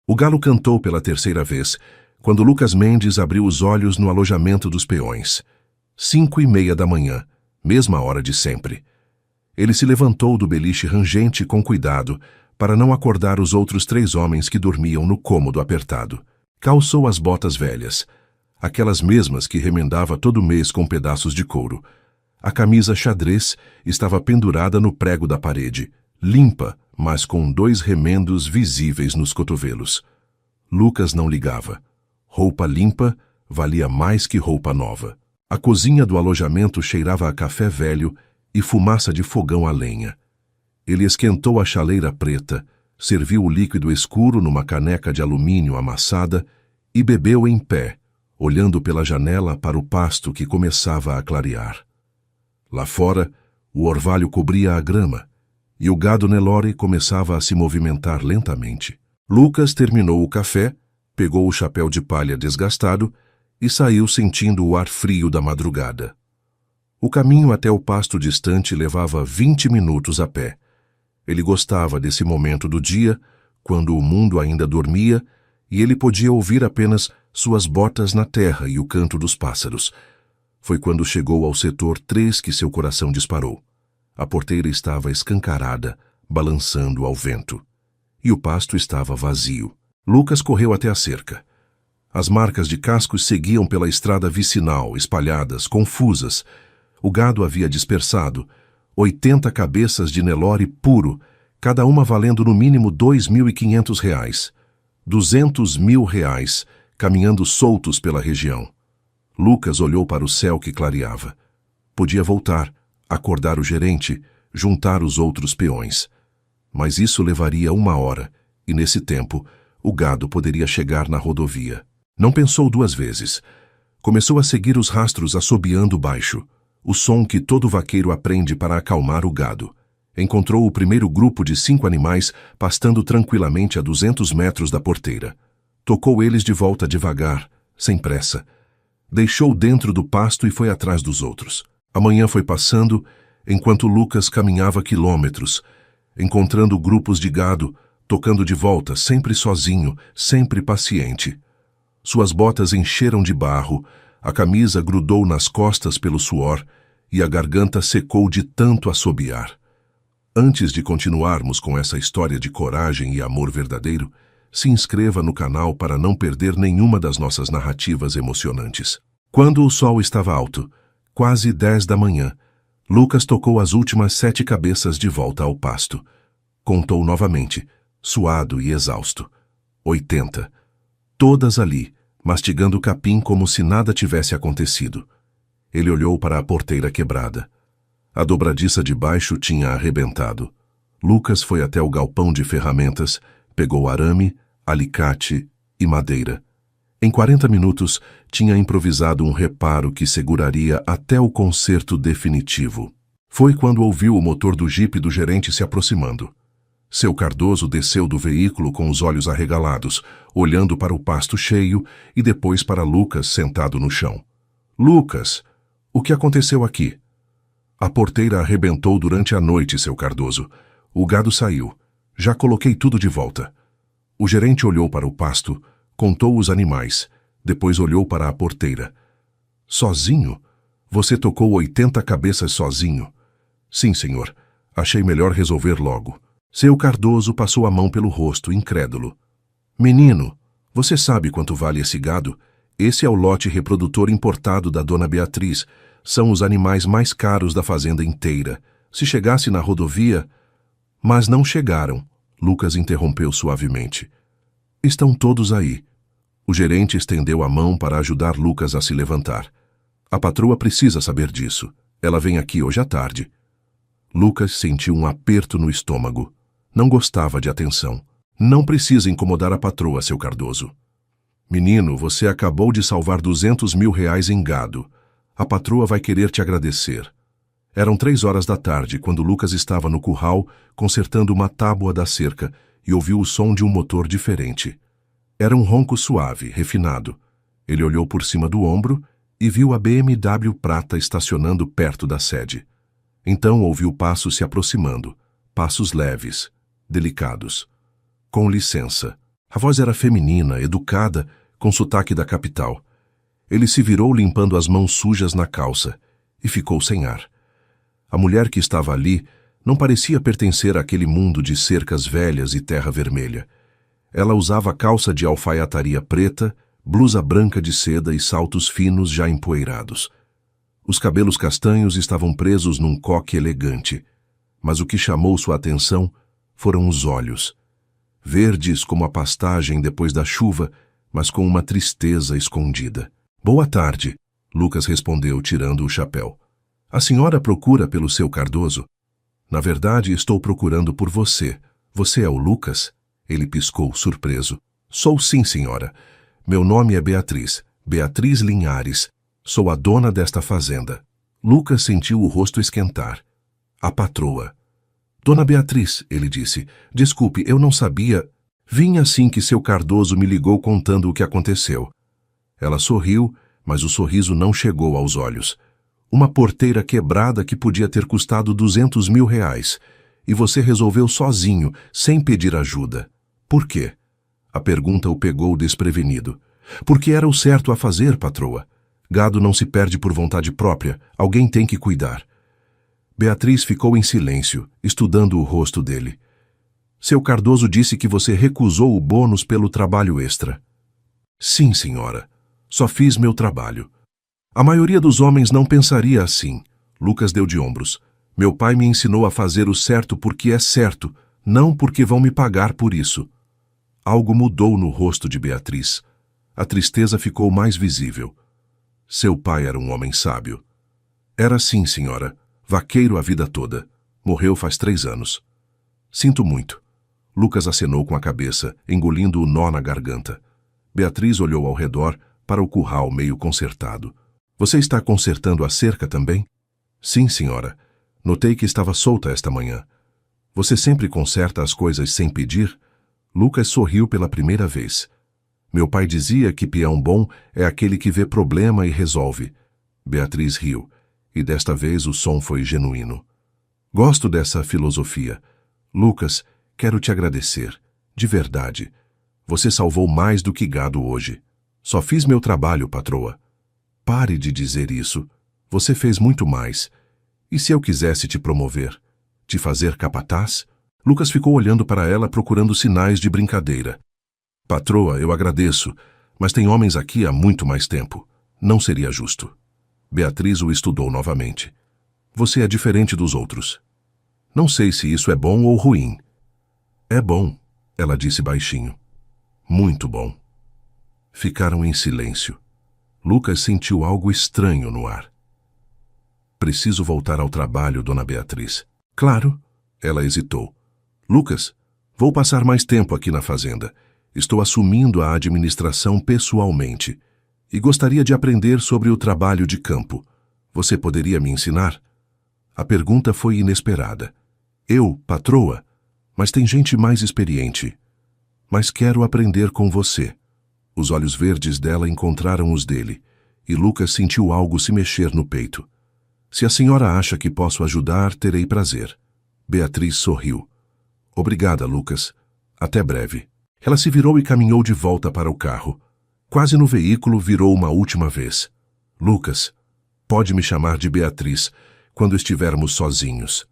O galo cantou pela terceira vez, quando Lucas Mendes abriu os olhos no alojamento dos peões. 5:30 da manhã, mesma hora de sempre. Ele se levantou do beliche rangente com cuidado, para não acordar os outros 3 homens que dormiam no cômodo apertado. Calçou as botas velhas, aquelas mesmas que remendava todo mês com pedaços de couro. A camisa xadrez estava pendurada no prego da parede, limpa, mas com 2 remendos visíveis nos cotovelos. Lucas não ligava. Roupa limpa valia mais que roupa nova. A cozinha do alojamento cheirava a café velho e fumaça de fogão a lenha. Ele esquentou a chaleira preta, serviu o líquido escuro numa caneca de alumínio amassada e bebeu em pé, olhando pela janela para o pasto que começava a clarear. Lá fora, o orvalho cobria a grama e o gado Nelore começava a se movimentar lentamente. Lucas terminou o café, pegou o chapéu de palha desgastado e saiu sentindo o ar frio da madrugada. O caminho até o pasto distante levava 20 minutos a pé. Ele gostava desse momento do dia, quando o mundo ainda dormia e ele podia ouvir apenas suas botas na terra e o canto dos pássaros. Foi quando chegou ao setor 3 que seu coração disparou. A porteira estava escancarada, balançando ao vento. E o pasto estava vazio. Lucas correu até a cerca. As marcas de cascos seguiam pela estrada vicinal, espalhadas, confusas. O gado havia dispersado. 80 cabeças de Nelore puro, cada uma valendo no mínimo R$ 2.500. R$ 200.000, caminhando soltos pela região. Lucas olhou para o céu que clareava. Podia voltar, acordar o gerente, juntar os outros peões. Mas isso levaria 1 hora, e nesse tempo, o gado poderia chegar na rodovia. Não pensou 2 vezes. Começou a seguir os rastros assobiando baixo, o som que todo vaqueiro aprende para acalmar o gado. Encontrou o primeiro grupo de 5 animais pastando tranquilamente a 200 metros da porteira. Tocou eles de volta devagar, sem pressa. Deixou dentro do pasto e foi atrás dos outros. A manhã foi passando, enquanto Lucas caminhava quilômetros, encontrando grupos de gado, tocando de volta, sempre sozinho, sempre paciente. Suas botas encheram de barro, a camisa grudou nas costas pelo suor e a garganta secou de tanto assobiar. Antes de continuarmos com essa história de coragem e amor verdadeiro, se inscreva no canal para não perder nenhuma das nossas narrativas emocionantes. Quando o sol estava alto, quase 10 da manhã, Lucas tocou as últimas 7 cabeças de volta ao pasto. Contou novamente, suado e exausto. 80. Todas ali, mastigando capim como se nada tivesse acontecido. Ele olhou para a porteira quebrada. A dobradiça de baixo tinha arrebentado. Lucas foi até o galpão de ferramentas, pegou arame, alicate e madeira. Em 40 minutos, tinha improvisado um reparo que seguraria até o conserto definitivo. Foi quando ouviu o motor do jipe do gerente se aproximando. Seu Cardoso desceu do veículo com os olhos arregalados, olhando para o pasto cheio e depois para Lucas sentado no chão. Lucas, o que aconteceu aqui? A porteira arrebentou durante a noite, seu Cardoso. O gado saiu. Já coloquei tudo de volta. O gerente olhou para o pasto, contou os animais, depois olhou para a porteira. Sozinho? Você tocou 80 cabeças sozinho? Sim, senhor. Achei melhor resolver logo. Seu Cardoso passou a mão pelo rosto, incrédulo. Menino, você sabe quanto vale esse gado? Esse é o lote reprodutor importado da dona Beatriz. São os animais mais caros da fazenda inteira. Se chegasse na rodovia... Mas não chegaram, Lucas interrompeu suavemente. Estão todos aí. O gerente estendeu a mão para ajudar Lucas a se levantar. A patroa precisa saber disso. Ela vem aqui hoje à tarde. Lucas sentiu um aperto no estômago. Não gostava de atenção. Não precisa incomodar a patroa, seu Cardoso. Menino, você acabou de salvar R$ 200.000 em gado. A patroa vai querer te agradecer. Eram 3 horas da tarde, quando Lucas estava no curral, consertando uma tábua da cerca, e ouviu o som de um motor diferente. Era um ronco suave, refinado. Ele olhou por cima do ombro e viu a BMW prata estacionando perto da sede. Então ouviu passos se aproximando, passos leves, delicados. Com licença. A voz era feminina, educada, com sotaque da capital. Ele se virou limpando as mãos sujas na calça e ficou sem ar. A mulher que estava ali não parecia pertencer àquele mundo de cercas velhas e terra vermelha. Ela usava calça de alfaiataria preta, blusa branca de seda e saltos finos já empoeirados. Os cabelos castanhos estavam presos num coque elegante, mas o que chamou sua atenção foram os olhos. Verdes como a pastagem depois da chuva, mas com uma tristeza escondida. "Boa tarde", Lucas respondeu, tirando o chapéu. "A senhora procura pelo seu Cardoso?" "Na verdade, estou procurando por você. Você é o Lucas?" Ele piscou, surpreso. "Sou sim, senhora. Meu nome é Beatriz. Beatriz Linhares. Sou a dona desta fazenda." Lucas sentiu o rosto esquentar. A patroa. "Dona Beatriz", ele disse, "desculpe, eu não sabia. Vim assim que seu Cardoso me ligou contando o que aconteceu." Ela sorriu, mas o sorriso não chegou aos olhos. "Uma porteira quebrada que podia ter custado R$ 200.000. E você resolveu sozinho, sem pedir ajuda. Por quê?" A pergunta o pegou desprevenido. "Porque era o certo a fazer, patroa. Gado não se perde por vontade própria, alguém tem que cuidar." Beatriz ficou em silêncio, estudando o rosto dele. "Seu Cardoso disse que você recusou o bônus pelo trabalho extra." "Sim, senhora. Só fiz meu trabalho." "A maioria dos homens não pensaria assim." Lucas deu de ombros. "Meu pai me ensinou a fazer o certo porque é certo, não porque vão me pagar por isso." Algo mudou no rosto de Beatriz. A tristeza ficou mais visível. Seu pai era um homem sábio. "Era sim, senhora. Vaqueiro a vida toda. Morreu faz 3 anos." "Sinto muito." Lucas acenou com a cabeça, engolindo o nó na garganta. Beatriz olhou ao redor para o curral meio consertado. "Você está consertando a cerca também?" "Sim, senhora. Notei que estava solta esta manhã." "Você sempre conserta as coisas sem pedir?" Lucas sorriu pela primeira vez. "Meu pai dizia que peão bom é aquele que vê problema e resolve." Beatriz riu, e desta vez o som foi genuíno. "Gosto dessa filosofia. Lucas, quero te agradecer. De verdade. Você salvou mais do que gado hoje." "Só fiz meu trabalho, patroa." "Pare de dizer isso. Você fez muito mais. E se eu quisesse te promover? Te fazer capataz?" Lucas ficou olhando para ela procurando sinais de brincadeira. "Patroa, eu agradeço, mas tem homens aqui há muito mais tempo. Não seria justo." Beatriz o estudou novamente. "Você é diferente dos outros. Não sei se isso é bom ou ruim." "É bom", ela disse baixinho. "Muito bom." Ficaram em silêncio. Lucas sentiu algo estranho no ar. "Preciso voltar ao trabalho, dona Beatriz." "Claro." Ela hesitou. "Lucas, vou passar mais tempo aqui na fazenda. Estou assumindo a administração pessoalmente. E gostaria de aprender sobre o trabalho de campo. Você poderia me ensinar?" A pergunta foi inesperada. "Eu, patroa? Mas tem gente mais experiente." "Mas quero aprender com você." Os olhos verdes dela encontraram os dele, e Lucas sentiu algo se mexer no peito. "Se a senhora acha que posso ajudar, terei prazer." Beatriz sorriu. "Obrigada, Lucas. Até breve." Ela se virou e caminhou de volta para o carro. Quase no veículo virou uma última vez. "Lucas, pode me chamar de Beatriz, quando estivermos sozinhos."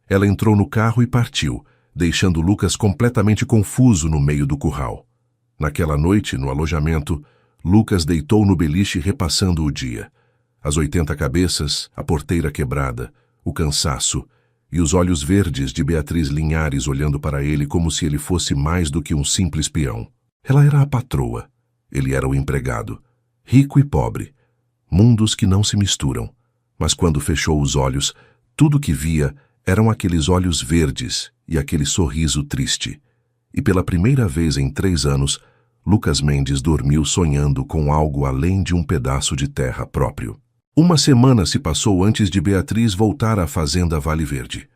Ela entrou no carro e partiu, deixando Lucas completamente confuso no meio do curral. Naquela noite, no alojamento, Lucas deitou no beliche repassando o dia. As 80 cabeças, a porteira quebrada, o cansaço e os olhos verdes de Beatriz Linhares olhando para ele como se ele fosse mais do que um simples peão. Ela era a patroa. Ele era o empregado. Rico e pobre. Mundos que não se misturam. Mas quando fechou os olhos, tudo que via eram aqueles olhos verdes e aquele sorriso triste. E pela primeira vez em 3 anos, Lucas Mendes dormiu sonhando com algo além de um pedaço de terra próprio. Uma semana se passou antes de Beatriz voltar à fazenda Vale Verde.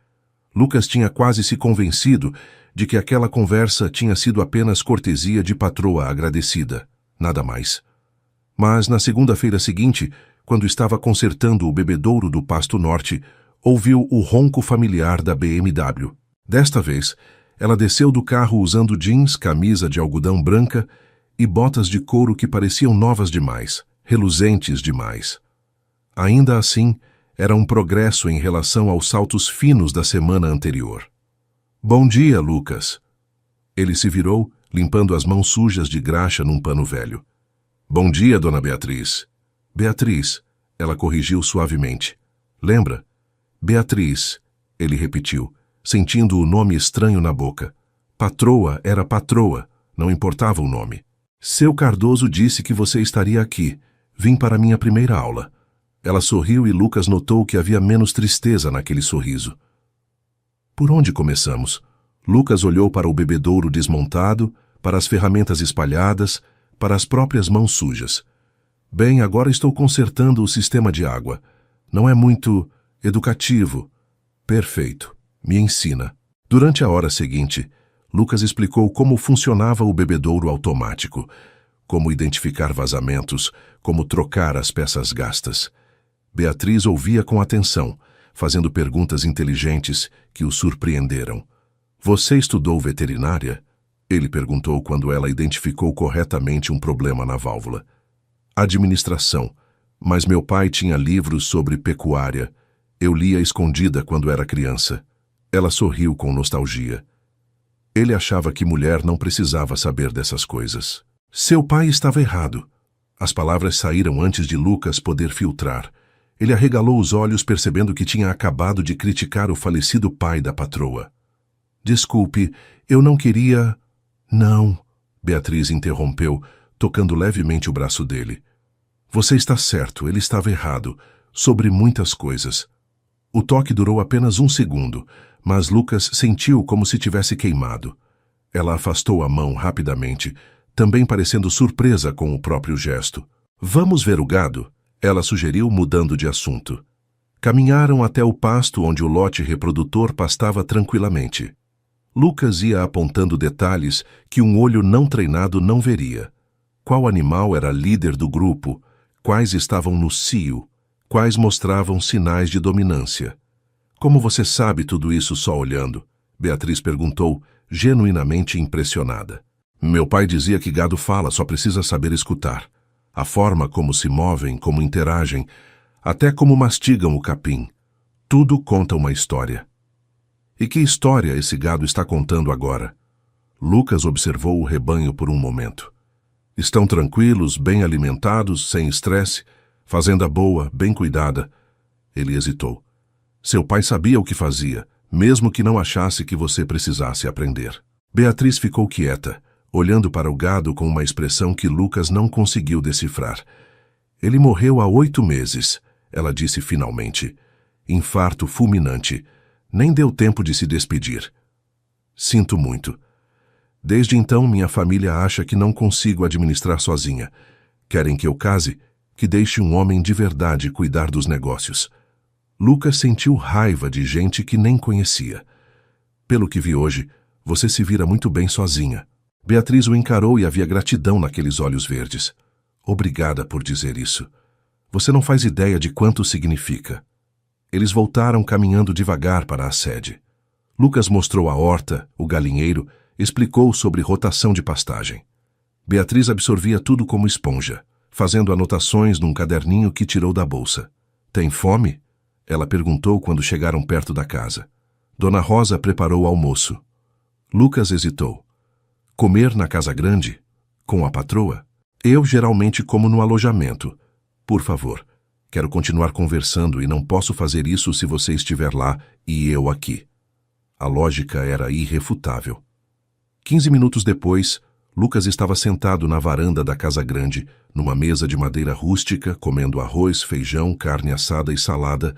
Lucas tinha quase se convencido de que aquela conversa tinha sido apenas cortesia de patroa agradecida, nada mais. Mas na segunda-feira seguinte, quando estava consertando o bebedouro do Pasto Norte, ouviu o ronco familiar da BMW. Desta vez, Ela desceu do carro usando jeans, camisa de algodão branca e botas de couro que pareciam novas demais, reluzentes demais. Ainda assim, era um progresso em relação aos saltos finos da semana anterior. Bom dia, Lucas. Ele se virou, limpando as mãos sujas de graxa num pano velho. Bom dia, dona Beatriz. Beatriz, ela corrigiu suavemente. Lembra? Beatriz, ele repetiu, sentindo o nome estranho na boca. Patroa era patroa, não importava o nome. Seu Cardoso disse que você estaria aqui. Vim para minha primeira aula. Ela sorriu e Lucas notou que havia menos tristeza naquele sorriso. Por onde começamos? Lucas olhou para o bebedouro desmontado, para as ferramentas espalhadas, para as próprias mãos sujas. Bem, agora estou consertando o sistema de água. Não é muito educativo. Perfeito. Me ensina. Durante a hora seguinte, Lucas explicou como funcionava o bebedouro automático, como identificar vazamentos, como trocar as peças gastas. Beatriz ouvia com atenção, fazendo perguntas inteligentes que o surpreenderam. Você estudou veterinária? Ele perguntou quando ela identificou corretamente um problema na válvula. Administração, mas meu pai tinha livros sobre pecuária. Eu lia escondida quando era criança. Ela sorriu com nostalgia. Ele achava que mulher não precisava saber dessas coisas. Seu pai estava errado. As palavras saíram antes de Lucas poder filtrar. Ele arregalou os olhos percebendo que tinha acabado de criticar o falecido pai da patroa. Desculpe, eu não queria... Não, Beatriz interrompeu, tocando levemente o braço dele. Você está certo, ele estava errado, sobre muitas coisas. O toque durou apenas 1 segundo, mas Lucas sentiu como se tivesse queimado. Ela afastou a mão rapidamente, também parecendo surpresa com o próprio gesto. Vamos ver o gado? Ela sugeriu, mudando de assunto. Caminharam até o pasto onde o lote reprodutor pastava tranquilamente. Lucas ia apontando detalhes que um olho não treinado não veria. Qual animal era líder do grupo? Quais estavam no cio? Quais mostravam sinais de dominância? Como você sabe tudo isso só olhando? Beatriz perguntou, genuinamente impressionada. Meu pai dizia que gado fala, só precisa saber escutar. A forma como se movem, como interagem, até como mastigam o capim. Tudo conta uma história. E que história esse gado está contando agora? Lucas observou o rebanho por um momento. Estão tranquilos, bem alimentados, sem estresse, fazenda boa, bem cuidada. Ele hesitou. Seu pai sabia o que fazia, mesmo que não achasse que você precisasse aprender. Beatriz ficou quieta, olhando para o gado com uma expressão que Lucas não conseguiu decifrar. Ele morreu há 8 meses, ela disse finalmente. Infarto fulminante. Nem deu tempo de se despedir. Sinto muito. Desde então, minha família acha que não consigo administrar sozinha. Querem que eu case, que deixe um homem de verdade cuidar dos negócios. Lucas sentiu raiva de gente que nem conhecia. Pelo que vi hoje, você se vira muito bem sozinha. Beatriz o encarou e havia gratidão naqueles olhos verdes. Obrigada por dizer isso. Você não faz ideia de quanto significa. Eles voltaram caminhando devagar para a sede. Lucas mostrou a horta, o galinheiro, explicou sobre rotação de pastagem. Beatriz absorvia tudo como esponja, fazendo anotações num caderninho que tirou da bolsa. Tem fome? Ela perguntou quando chegaram perto da casa. Dona Rosa preparou o almoço. Lucas hesitou. Comer na casa grande? Com a patroa? Eu geralmente como no alojamento. Por favor, quero continuar conversando e não posso fazer isso se você estiver lá e eu aqui. A lógica era irrefutável. 15 minutos depois, Lucas estava sentado na varanda da casa grande, numa mesa de madeira rústica, comendo arroz, feijão, carne assada e salada,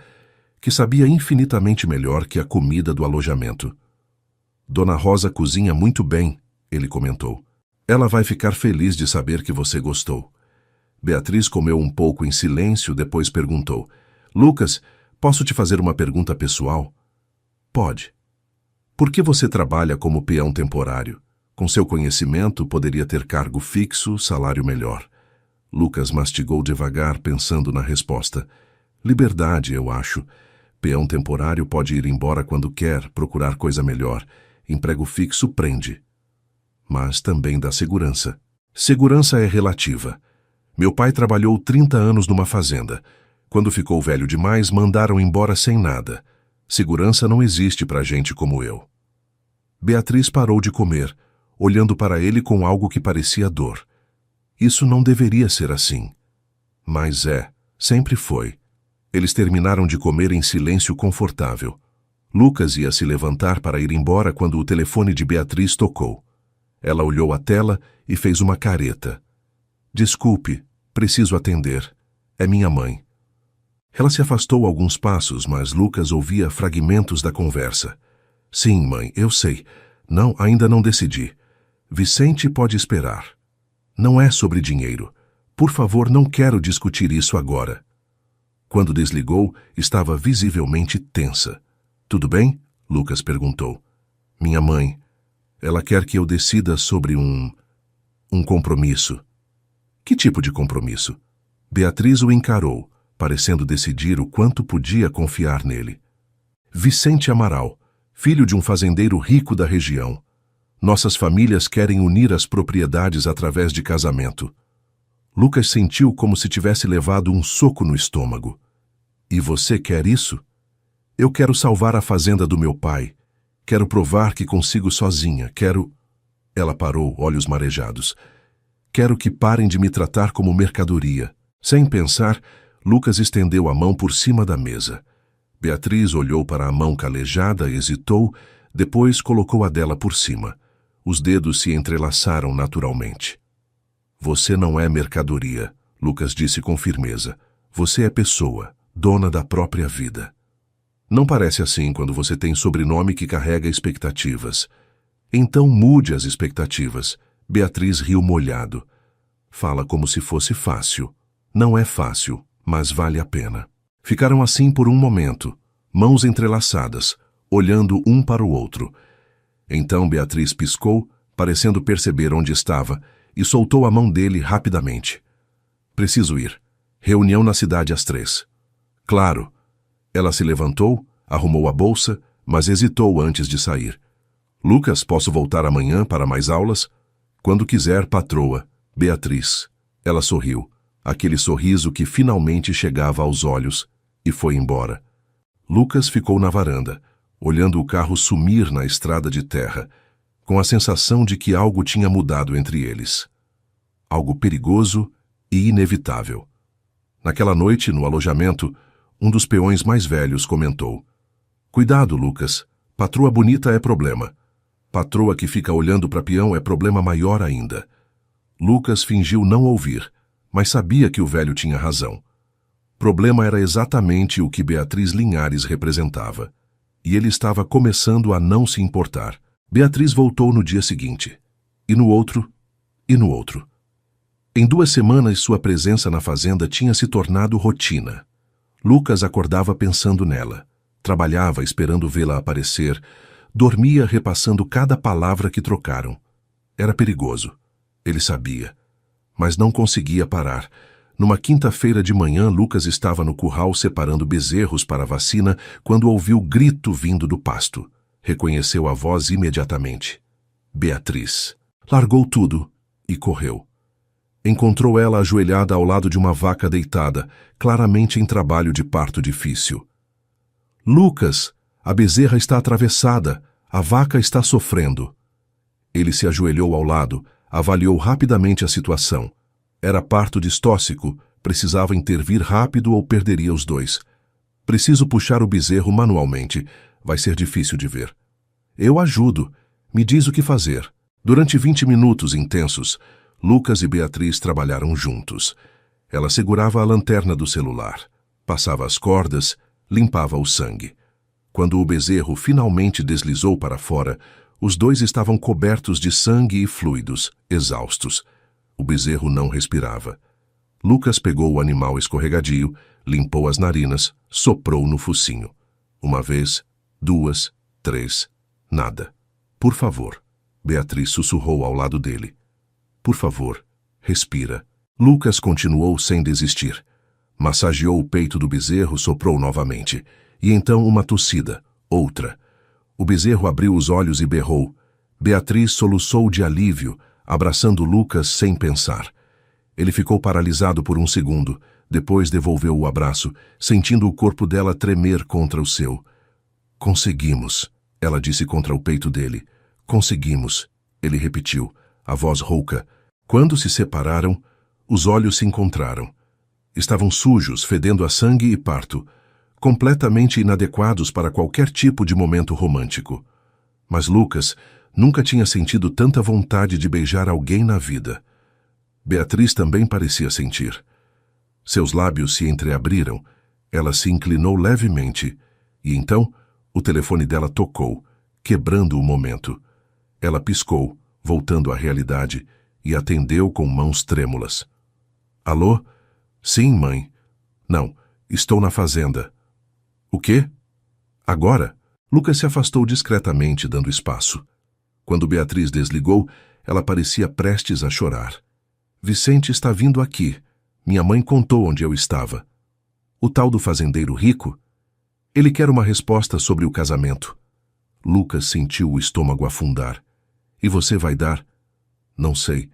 que sabia infinitamente melhor que a comida do alojamento. Dona Rosa cozinha muito bem, ele comentou. Ela vai ficar feliz de saber que você gostou. Beatriz comeu um pouco em silêncio, depois perguntou. Lucas, posso te fazer uma pergunta pessoal? Pode. Por que você trabalha como peão temporário? Com seu conhecimento, poderia ter cargo fixo, salário melhor. Lucas mastigou devagar, pensando na resposta. Liberdade, eu acho. Peão temporário pode ir embora quando quer, procurar coisa melhor. Emprego fixo prende, mas também dá segurança. Segurança é relativa. Meu pai trabalhou 30 anos numa fazenda. Quando ficou velho demais, mandaram embora sem nada. Segurança não existe para gente como eu. Beatriz parou de comer, olhando para ele com algo que parecia dor. Isso não deveria ser assim. Mas sempre foi. Eles terminaram de comer em silêncio confortável. Lucas ia se levantar para ir embora quando o telefone de Beatriz tocou. Ela olhou a tela e fez uma careta. Desculpe, preciso atender. É minha mãe. Ela se afastou alguns passos, mas Lucas ouvia fragmentos da conversa. Sim, mãe, eu sei. Não, ainda não decidi. Vicente pode esperar. Não é sobre dinheiro. Por favor, não quero discutir isso agora. Quando desligou, estava visivelmente tensa. Tudo bem? Lucas perguntou. Minha mãe. Ela quer que eu decida sobre um compromisso. Que tipo de compromisso? Beatriz o encarou, parecendo decidir o quanto podia confiar nele. Vicente Amaral, filho de um fazendeiro rico da região. Nossas famílias querem unir as propriedades através de casamento. Lucas sentiu como se tivesse levado um soco no estômago. E você quer isso? Eu quero salvar a fazenda do meu pai. Quero provar que consigo sozinha. Ela parou, olhos marejados. Quero que parem de me tratar como mercadoria. Sem pensar, Lucas estendeu a mão por cima da mesa. Beatriz olhou para a mão calejada, hesitou, depois colocou a dela por cima. Os dedos se entrelaçaram naturalmente. Você não é mercadoria, Lucas disse com firmeza. Você é pessoa, dona da própria vida. Não parece assim quando você tem sobrenome que carrega expectativas. Então mude as expectativas. Beatriz riu molhado. Fala como se fosse fácil. Não é fácil, mas vale a pena. Ficaram assim por um momento, mãos entrelaçadas, olhando um para o outro. Então Beatriz piscou, parecendo perceber onde estava, e soltou a mão dele rapidamente. Preciso ir. Reunião na cidade às 3. Claro. Ela se levantou, arrumou a bolsa, mas hesitou antes de sair. Lucas, posso voltar amanhã para mais aulas? Quando quiser, patroa. Beatriz. Ela sorriu, aquele sorriso que finalmente chegava aos olhos, e foi embora. Lucas ficou na varanda, olhando o carro sumir na estrada de terra, com a sensação de que algo tinha mudado entre eles. Algo perigoso e inevitável. Naquela noite, no alojamento, um dos peões mais velhos comentou: Cuidado, Lucas. Patroa bonita é problema. Patroa que fica olhando para peão é problema maior ainda. Lucas fingiu não ouvir, mas sabia que o velho tinha razão. Problema era exatamente o que Beatriz Linhares representava. E ele estava começando a não se importar. Beatriz voltou no dia seguinte. E no outro. E no outro. Em 2 semanas, sua presença na fazenda tinha se tornado rotina. Lucas acordava pensando nela. Trabalhava esperando vê-la aparecer. Dormia repassando cada palavra que trocaram. Era perigoso. Ele sabia. Mas não conseguia parar. Numa quinta-feira de manhã, Lucas estava no curral separando bezerros para a vacina quando ouviu grito vindo do pasto. Reconheceu a voz imediatamente. Beatriz. Largou tudo e correu. Encontrou ela ajoelhada ao lado de uma vaca deitada, claramente em trabalho de parto difícil. Lucas, a bezerra está atravessada, a vaca está sofrendo. Ele se ajoelhou ao lado, avaliou rapidamente a situação. Era parto distóxico, precisava intervir rápido ou perderia os dois. Preciso puxar o bezerro manualmente, vai ser difícil de ver. Eu ajudo, me diz o que fazer. Durante 20 minutos intensos, Lucas e Beatriz trabalharam juntos. Ela segurava a lanterna do celular, passava as cordas, limpava o sangue. Quando o bezerro finalmente deslizou para fora, os dois estavam cobertos de sangue e fluidos, exaustos. O bezerro não respirava. Lucas pegou o animal escorregadio, limpou as narinas, soprou no focinho. 1 vez, 2, 3, nada. Por favor. Beatriz sussurrou ao lado dele. Por favor, respira. Lucas continuou sem desistir. Massageou o peito do bezerro, soprou novamente. E então uma tossida, outra. O bezerro abriu os olhos e berrou. Beatriz soluçou de alívio, abraçando Lucas sem pensar. Ele ficou paralisado por um segundo, depois devolveu o abraço, sentindo o corpo dela tremer contra o seu. Conseguimos, ela disse contra o peito dele. Conseguimos, ele repetiu, a voz rouca. Quando se separaram, os olhos se encontraram. Estavam sujos, fedendo a sangue e parto, completamente inadequados para qualquer tipo de momento romântico. Mas Lucas nunca tinha sentido tanta vontade de beijar alguém na vida. Beatriz também parecia sentir. Seus lábios se entreabriram, ela se inclinou levemente, e então o telefone dela tocou, quebrando o momento. Ela piscou, voltando à realidade, e atendeu com mãos trêmulas. Alô? Sim, mãe. Não, estou na fazenda. O quê? Agora? Lucas se afastou discretamente, dando espaço. Quando Beatriz desligou, ela parecia prestes a chorar. Vicente está vindo aqui. Minha mãe contou onde eu estava. O tal do fazendeiro rico? Ele quer uma resposta sobre o casamento. Lucas sentiu o estômago afundar. E você vai dar? Não sei.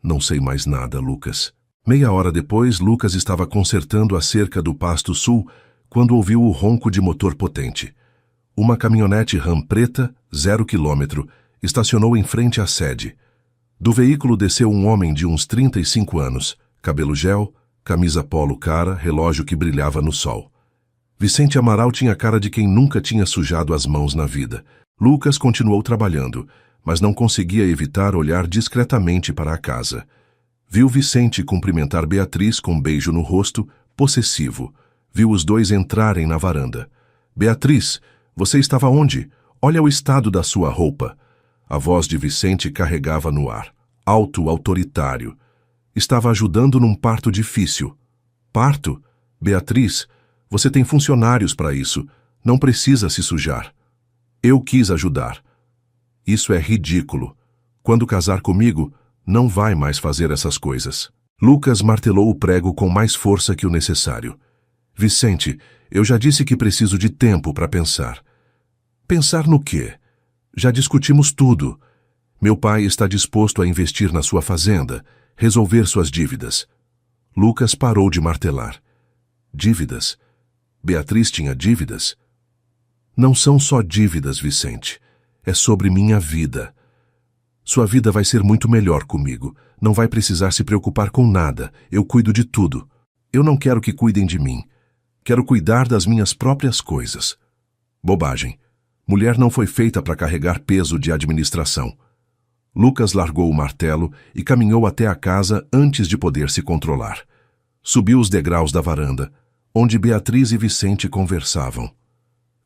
Não sei mais nada, Lucas. Meia hora depois, Lucas estava consertando a cerca do Pasto Sul quando ouviu o ronco de motor potente. Uma caminhonete Ram preta, 0 km, estacionou em frente à sede. Do veículo desceu um homem de uns 35 anos, cabelo gel, camisa polo cara, relógio que brilhava no sol. Vicente Amaral tinha cara de quem nunca tinha sujado as mãos na vida. Lucas continuou trabalhando, mas não conseguia evitar olhar discretamente para a casa. Viu Vicente cumprimentar Beatriz com um beijo no rosto, possessivo. Viu os dois entrarem na varanda. Beatriz, você estava onde? Olha o estado da sua roupa. A voz de Vicente carregava no ar. Alto, autoritário. Estava ajudando num parto difícil. Parto? Beatriz, você tem funcionários para isso. Não precisa se sujar. Eu quis ajudar. Isso é ridículo. Quando casar comigo, não vai mais fazer essas coisas. Lucas martelou o prego com mais força que o necessário. Vicente, eu já disse que preciso de tempo para pensar. Pensar no quê? Já discutimos tudo. Meu pai está disposto a investir na sua fazenda, resolver suas dívidas. Lucas parou de martelar. Dívidas? Beatriz tinha dívidas? Não são só dívidas, Vicente. É sobre minha vida. Sua vida vai ser muito melhor comigo. Não vai precisar se preocupar com nada. Eu cuido de tudo. Eu não quero que cuidem de mim. Quero cuidar das minhas próprias coisas. Bobagem. Mulher não foi feita para carregar peso de administração. Lucas largou o martelo e caminhou até a casa antes de poder se controlar. Subiu os degraus da varanda, onde Beatriz e Vicente conversavam.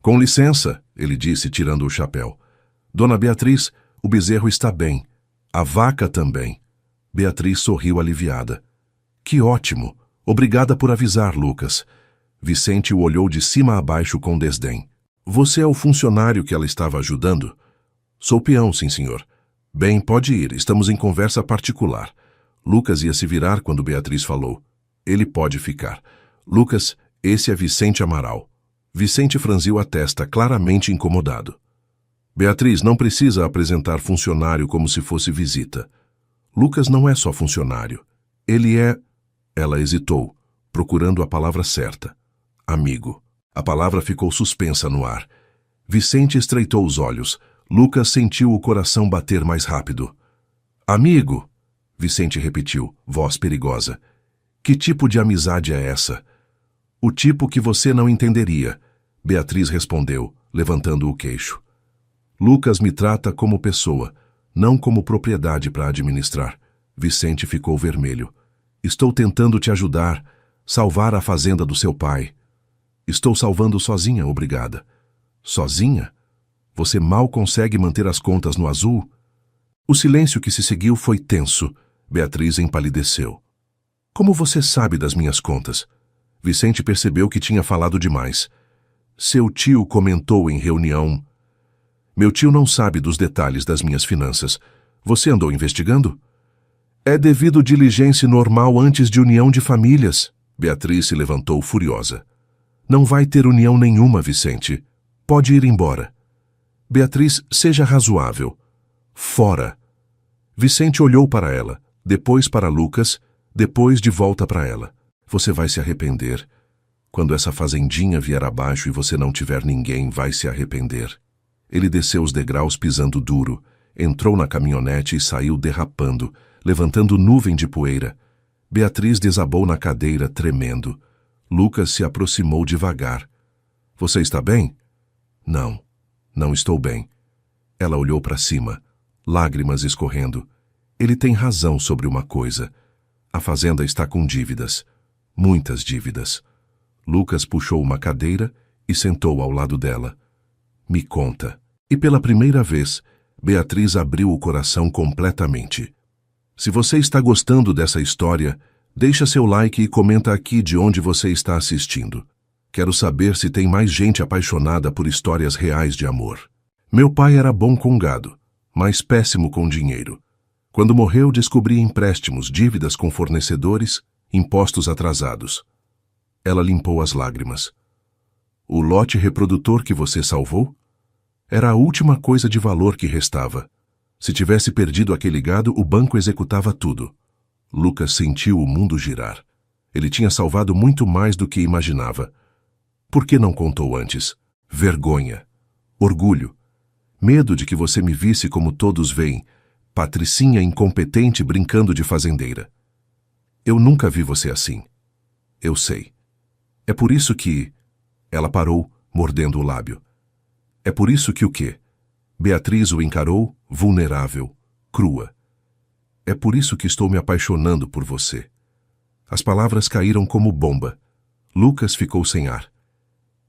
Com licença, ele disse, tirando o chapéu. Dona Beatriz, o bezerro está bem. A vaca também. Beatriz sorriu aliviada. Que ótimo. Obrigada por avisar, Lucas. Vicente o olhou de cima a baixo com desdém. Você é o funcionário que ela estava ajudando? Sou peão, sim, senhor. Bem, pode ir, estamos em conversa particular. Lucas ia se virar quando Beatriz falou. Ele pode ficar. Lucas, esse é Vicente Amaral. Vicente franziu a testa, claramente incomodado. Beatriz, não precisa apresentar funcionário como se fosse visita. Lucas não é só funcionário. Ele é... Ela hesitou, procurando a palavra certa. Amigo. A palavra ficou suspensa no ar. Vicente estreitou os olhos. Lucas sentiu o coração bater mais rápido. Amigo, Vicente repetiu, voz perigosa. Que tipo de amizade é essa? O tipo que você não entenderia, Beatriz respondeu, levantando o queixo. Lucas me trata como pessoa, não como propriedade para administrar. Vicente ficou vermelho. Estou tentando te ajudar, salvar a fazenda do seu pai. Estou salvando sozinha, obrigada. Sozinha? Você mal consegue manter as contas no azul? O silêncio que se seguiu foi tenso. Beatriz empalideceu. Como você sabe das minhas contas? Vicente percebeu que tinha falado demais. Seu tio comentou em reunião. Meu tio não sabe dos detalhes das minhas finanças. Você andou investigando? É devido diligência normal antes de união de famílias. Beatriz se levantou furiosa. Não vai ter união nenhuma, Vicente. Pode ir embora. Beatriz, seja razoável. Fora. Vicente olhou para ela, depois para Lucas, depois de volta para ela. Você vai se arrepender. Quando essa fazendinha vier abaixo e você não tiver ninguém, vai se arrepender. Ele desceu os degraus pisando duro, entrou na caminhonete e saiu derrapando, levantando nuvem de poeira. Beatriz desabou na cadeira, tremendo. Lucas se aproximou devagar. Você está bem? Não, não estou bem. Ela olhou para cima, lágrimas escorrendo. Ele tem razão sobre uma coisa. A fazenda está com dívidas. Muitas dívidas. Lucas puxou uma cadeira e sentou ao lado dela. Me conta. E pela primeira vez, Beatriz abriu o coração completamente. Se você está gostando dessa história, deixa seu like e comenta aqui de onde você está assistindo. Quero saber se tem mais gente apaixonada por histórias reais de amor. Meu pai era bom com gado, mas péssimo com dinheiro. Quando morreu, descobri empréstimos, dívidas com fornecedores, impostos atrasados. Ela limpou as lágrimas. O lote reprodutor que você salvou? Era a última coisa de valor que restava. Se tivesse perdido aquele gado, o banco executava tudo. Lucas sentiu o mundo girar. Ele tinha salvado muito mais do que imaginava. Por que não contou antes? Vergonha. Orgulho. Medo de que você me visse como todos veem, patricinha incompetente brincando de fazendeira. Eu nunca vi você assim. Eu sei. É por isso que... Ela parou, mordendo o lábio. É por isso que o quê? Beatriz o encarou, vulnerável, crua. É por isso que estou me apaixonando por você. As palavras caíram como bomba. Lucas ficou sem ar.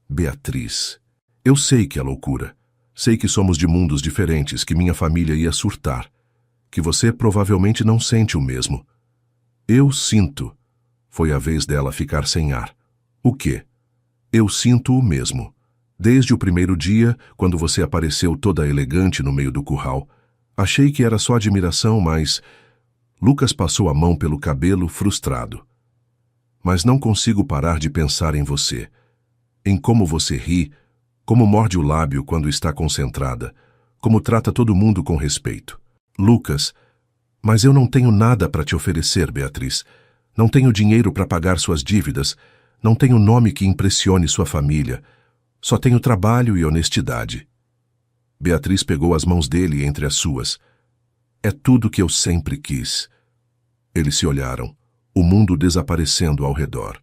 Beatriz, eu sei que é loucura. Sei que somos de mundos diferentes, que minha família ia surtar. Que você provavelmente não sente o mesmo. Eu sinto. Foi a vez dela ficar sem ar. O quê? Eu sinto o mesmo. Desde o primeiro dia, quando você apareceu toda elegante no meio do curral. Achei que era só admiração, mas... Lucas passou a mão pelo cabelo, frustrado. Mas não consigo parar de pensar em você. Em como você ri, como morde o lábio quando está concentrada, como trata todo mundo com respeito. Lucas, mas eu não tenho nada para te oferecer, Beatriz. Não tenho dinheiro para pagar suas dívidas, não tenho nome que impressione sua família. Só tenho trabalho e honestidade. Beatriz pegou as mãos dele entre as suas. É tudo que eu sempre quis. Eles se olharam, o mundo desaparecendo ao redor.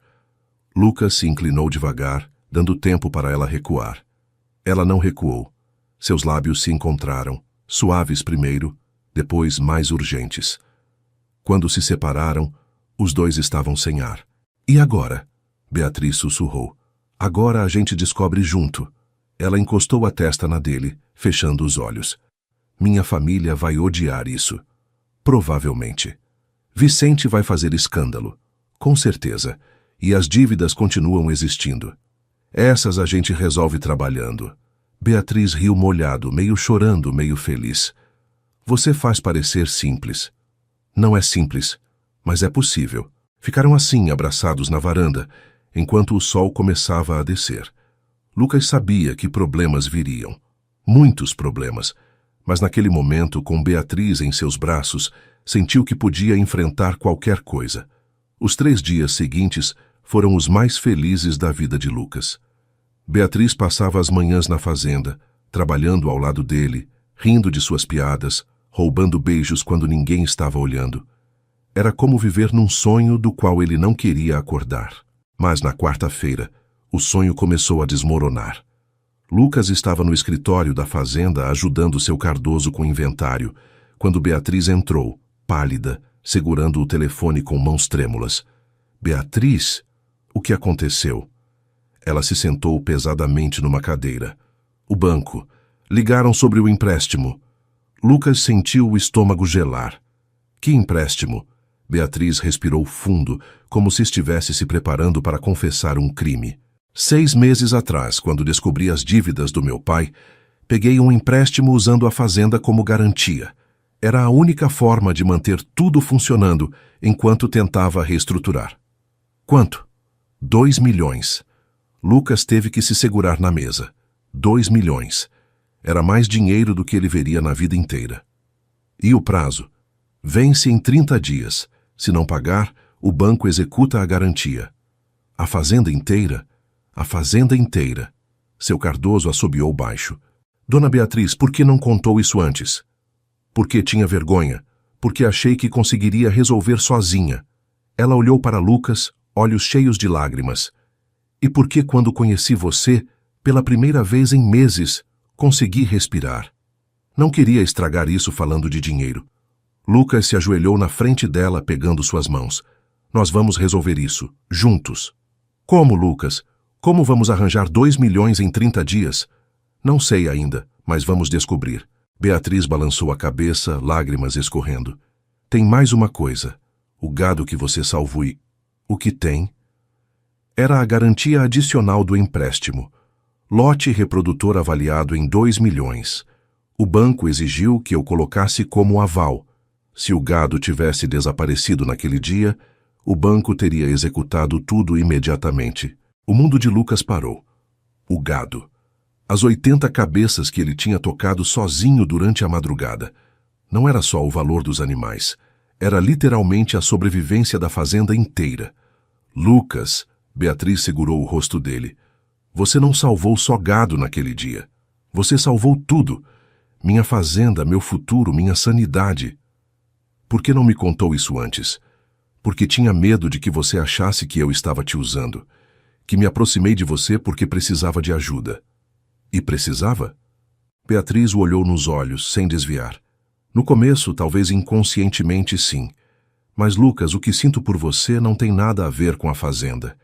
Lucas se inclinou devagar, dando tempo para ela recuar. Ela não recuou. Seus lábios se encontraram, suaves primeiro, depois mais urgentes. Quando se separaram, os dois estavam sem ar. E agora? Beatriz sussurrou. Agora a gente descobre junto. Ela encostou a testa na dele, fechando os olhos. Minha família vai odiar isso. Provavelmente. Vicente vai fazer escândalo. Com certeza. E as dívidas continuam existindo. Essas a gente resolve trabalhando. Beatriz riu molhado, meio chorando, meio feliz. Você faz parecer simples. Não é simples, mas é possível. Ficaram assim, abraçados na varanda, enquanto o sol começava a descer. Lucas sabia que problemas viriam. Muitos problemas. Mas naquele momento, com Beatriz em seus braços, sentiu que podia enfrentar qualquer coisa. Os 3 dias seguintes foram os mais felizes da vida de Lucas. Beatriz passava as manhãs na fazenda, trabalhando ao lado dele, rindo de suas piadas, roubando beijos quando ninguém estava olhando. Era como viver num sonho do qual ele não queria acordar. Mas na quarta-feira, o sonho começou a desmoronar. Lucas estava no escritório da fazenda ajudando seu Cardoso com o inventário, quando Beatriz entrou, pálida, segurando o telefone com mãos trêmulas. Beatriz? O que aconteceu? Ela se sentou pesadamente numa cadeira. O banco. Ligaram sobre o empréstimo. Lucas sentiu o estômago gelar. Que empréstimo? Beatriz respirou fundo, como se estivesse se preparando para confessar um crime. 6 meses atrás, quando descobri as dívidas do meu pai, peguei um empréstimo usando a fazenda como garantia. Era a única forma de manter tudo funcionando enquanto tentava reestruturar. Quanto? 2 milhões. Lucas teve que se segurar na mesa. 2 milhões. Era mais dinheiro do que ele veria na vida inteira. E o prazo? Vence em 30 dias. Se não pagar, o banco executa a garantia. A fazenda inteira? A fazenda inteira. Seu Cardoso assobiou baixo. Dona Beatriz, por que não contou isso antes? Porque tinha vergonha. Porque achei que conseguiria resolver sozinha. Ela olhou para Lucas, olhos cheios de lágrimas. E porque quando conheci você, pela primeira vez em meses, consegui respirar. Não queria estragar isso falando de dinheiro. Lucas se ajoelhou na frente dela, pegando suas mãos. Nós vamos resolver isso, juntos. Como, Lucas? Como vamos arranjar 2 milhões em 30 dias? Não sei ainda, mas vamos descobrir. Beatriz balançou a cabeça, lágrimas escorrendo. Tem mais uma coisa. O gado que você salvou e... O que tem? Era a garantia adicional do empréstimo. Lote reprodutor avaliado em 2 milhões. O banco exigiu que eu colocasse como aval. Se o gado tivesse desaparecido naquele dia, o banco teria executado tudo imediatamente. O mundo de Lucas parou. O gado. As 80 cabeças que ele tinha tocado sozinho durante a madrugada. Não era só o valor dos animais. Era literalmente a sobrevivência da fazenda inteira. Lucas, Beatriz segurou o rosto dele. Você não salvou só gado naquele dia. Você salvou tudo. Minha fazenda, meu futuro, minha sanidade. Por que não me contou isso antes? Porque tinha medo de que você achasse que eu estava te usando. Que me aproximei de você porque precisava de ajuda. E precisava? Beatriz o olhou nos olhos, sem desviar. No começo, talvez inconscientemente, sim. Mas, Lucas, o que sinto por você não tem nada a ver com a fazenda.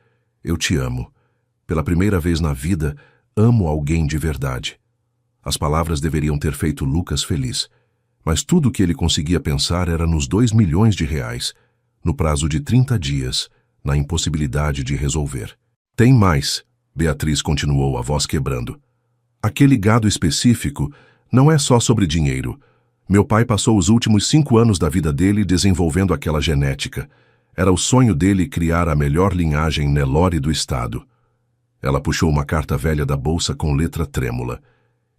Eu te amo. Pela primeira vez na vida, amo alguém de verdade. As palavras deveriam ter feito Lucas feliz. Mas tudo o que ele conseguia pensar era nos 2 milhões de reais, no prazo de 30 dias, na impossibilidade de resolver. Tem mais, Beatriz continuou, a voz quebrando. Aquele gado específico não é só sobre dinheiro. Meu pai passou os últimos 5 anos da vida dele desenvolvendo aquela genética. Era o sonho dele criar a melhor linhagem Nelore do estado. Ela puxou uma carta velha da bolsa com letra trêmula.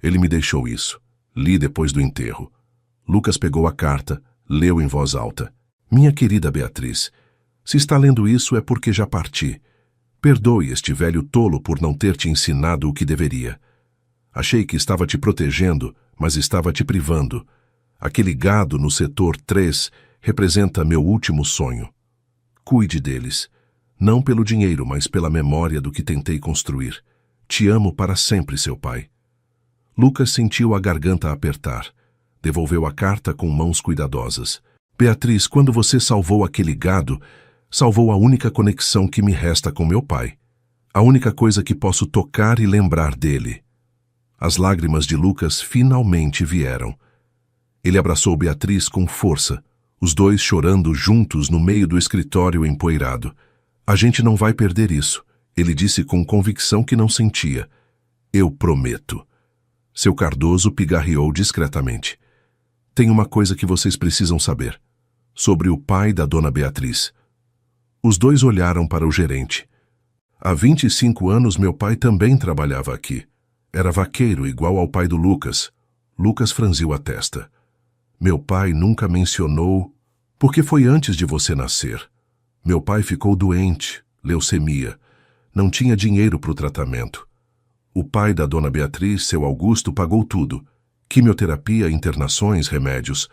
Ele me deixou isso. Li depois do enterro. Lucas pegou a carta, leu em voz alta. Minha querida Beatriz, se está lendo isso é porque já parti. Perdoe este velho tolo por não ter te ensinado o que deveria. Achei que estava te protegendo, mas estava te privando. Aquele gado no setor 3 representa meu último sonho. Cuide deles. Não pelo dinheiro, mas pela memória do que tentei construir. Te amo para sempre, seu pai. Lucas sentiu a garganta apertar. Devolveu a carta com mãos cuidadosas. Beatriz, quando você salvou aquele gado, salvou a única conexão que me resta com meu pai. A única coisa que posso tocar e lembrar dele. As lágrimas de Lucas finalmente vieram. Ele abraçou Beatriz com força, os dois chorando juntos no meio do escritório empoeirado. A gente não vai perder isso, ele disse com convicção que não sentia. Eu prometo. Seu Cardoso pigarreou discretamente. Tem uma coisa que vocês precisam saber. Sobre o pai da dona Beatriz. Os dois olharam para o gerente. Há 25 anos meu pai também trabalhava aqui. Era vaqueiro igual ao pai do Lucas. Lucas franziu a testa. Meu pai nunca mencionou... Porque foi antes de você nascer. Meu pai ficou doente, leucemia. Não tinha dinheiro para o tratamento. O pai da dona Beatriz, seu Augusto, pagou tudo. Quimioterapia, internações, remédios.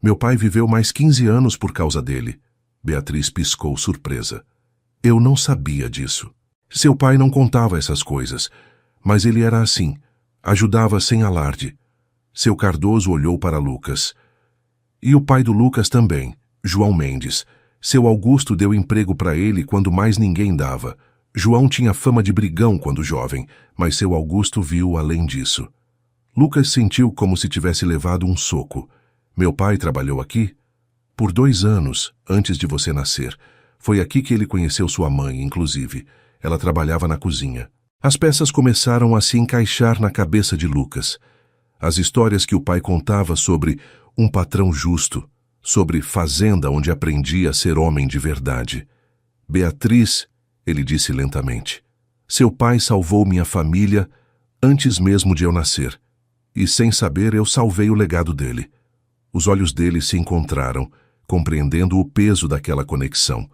Meu pai viveu mais 15 anos por causa dele. Beatriz piscou surpresa. Eu não sabia disso. Seu pai não contava essas coisas, mas ele era assim. Ajudava sem alarde. Seu Cardoso olhou para Lucas. E o pai do Lucas também, João Mendes. Seu Augusto deu emprego para ele quando mais ninguém dava. João tinha fama de brigão quando jovem, mas seu Augusto viu além disso. Lucas sentiu como se tivesse levado um soco. Meu pai trabalhou aqui? Por 2 anos, antes de você nascer. Foi aqui que ele conheceu sua mãe, inclusive. Ela trabalhava na cozinha. As peças começaram a se encaixar na cabeça de Lucas. As histórias que o pai contava sobre um patrão justo, sobre fazenda onde aprendi a ser homem de verdade. Beatriz, ele disse lentamente, seu pai salvou minha família antes mesmo de eu nascer. E sem saber eu salvei o legado dele. Os olhos dele se encontraram, compreendendo o peso daquela conexão.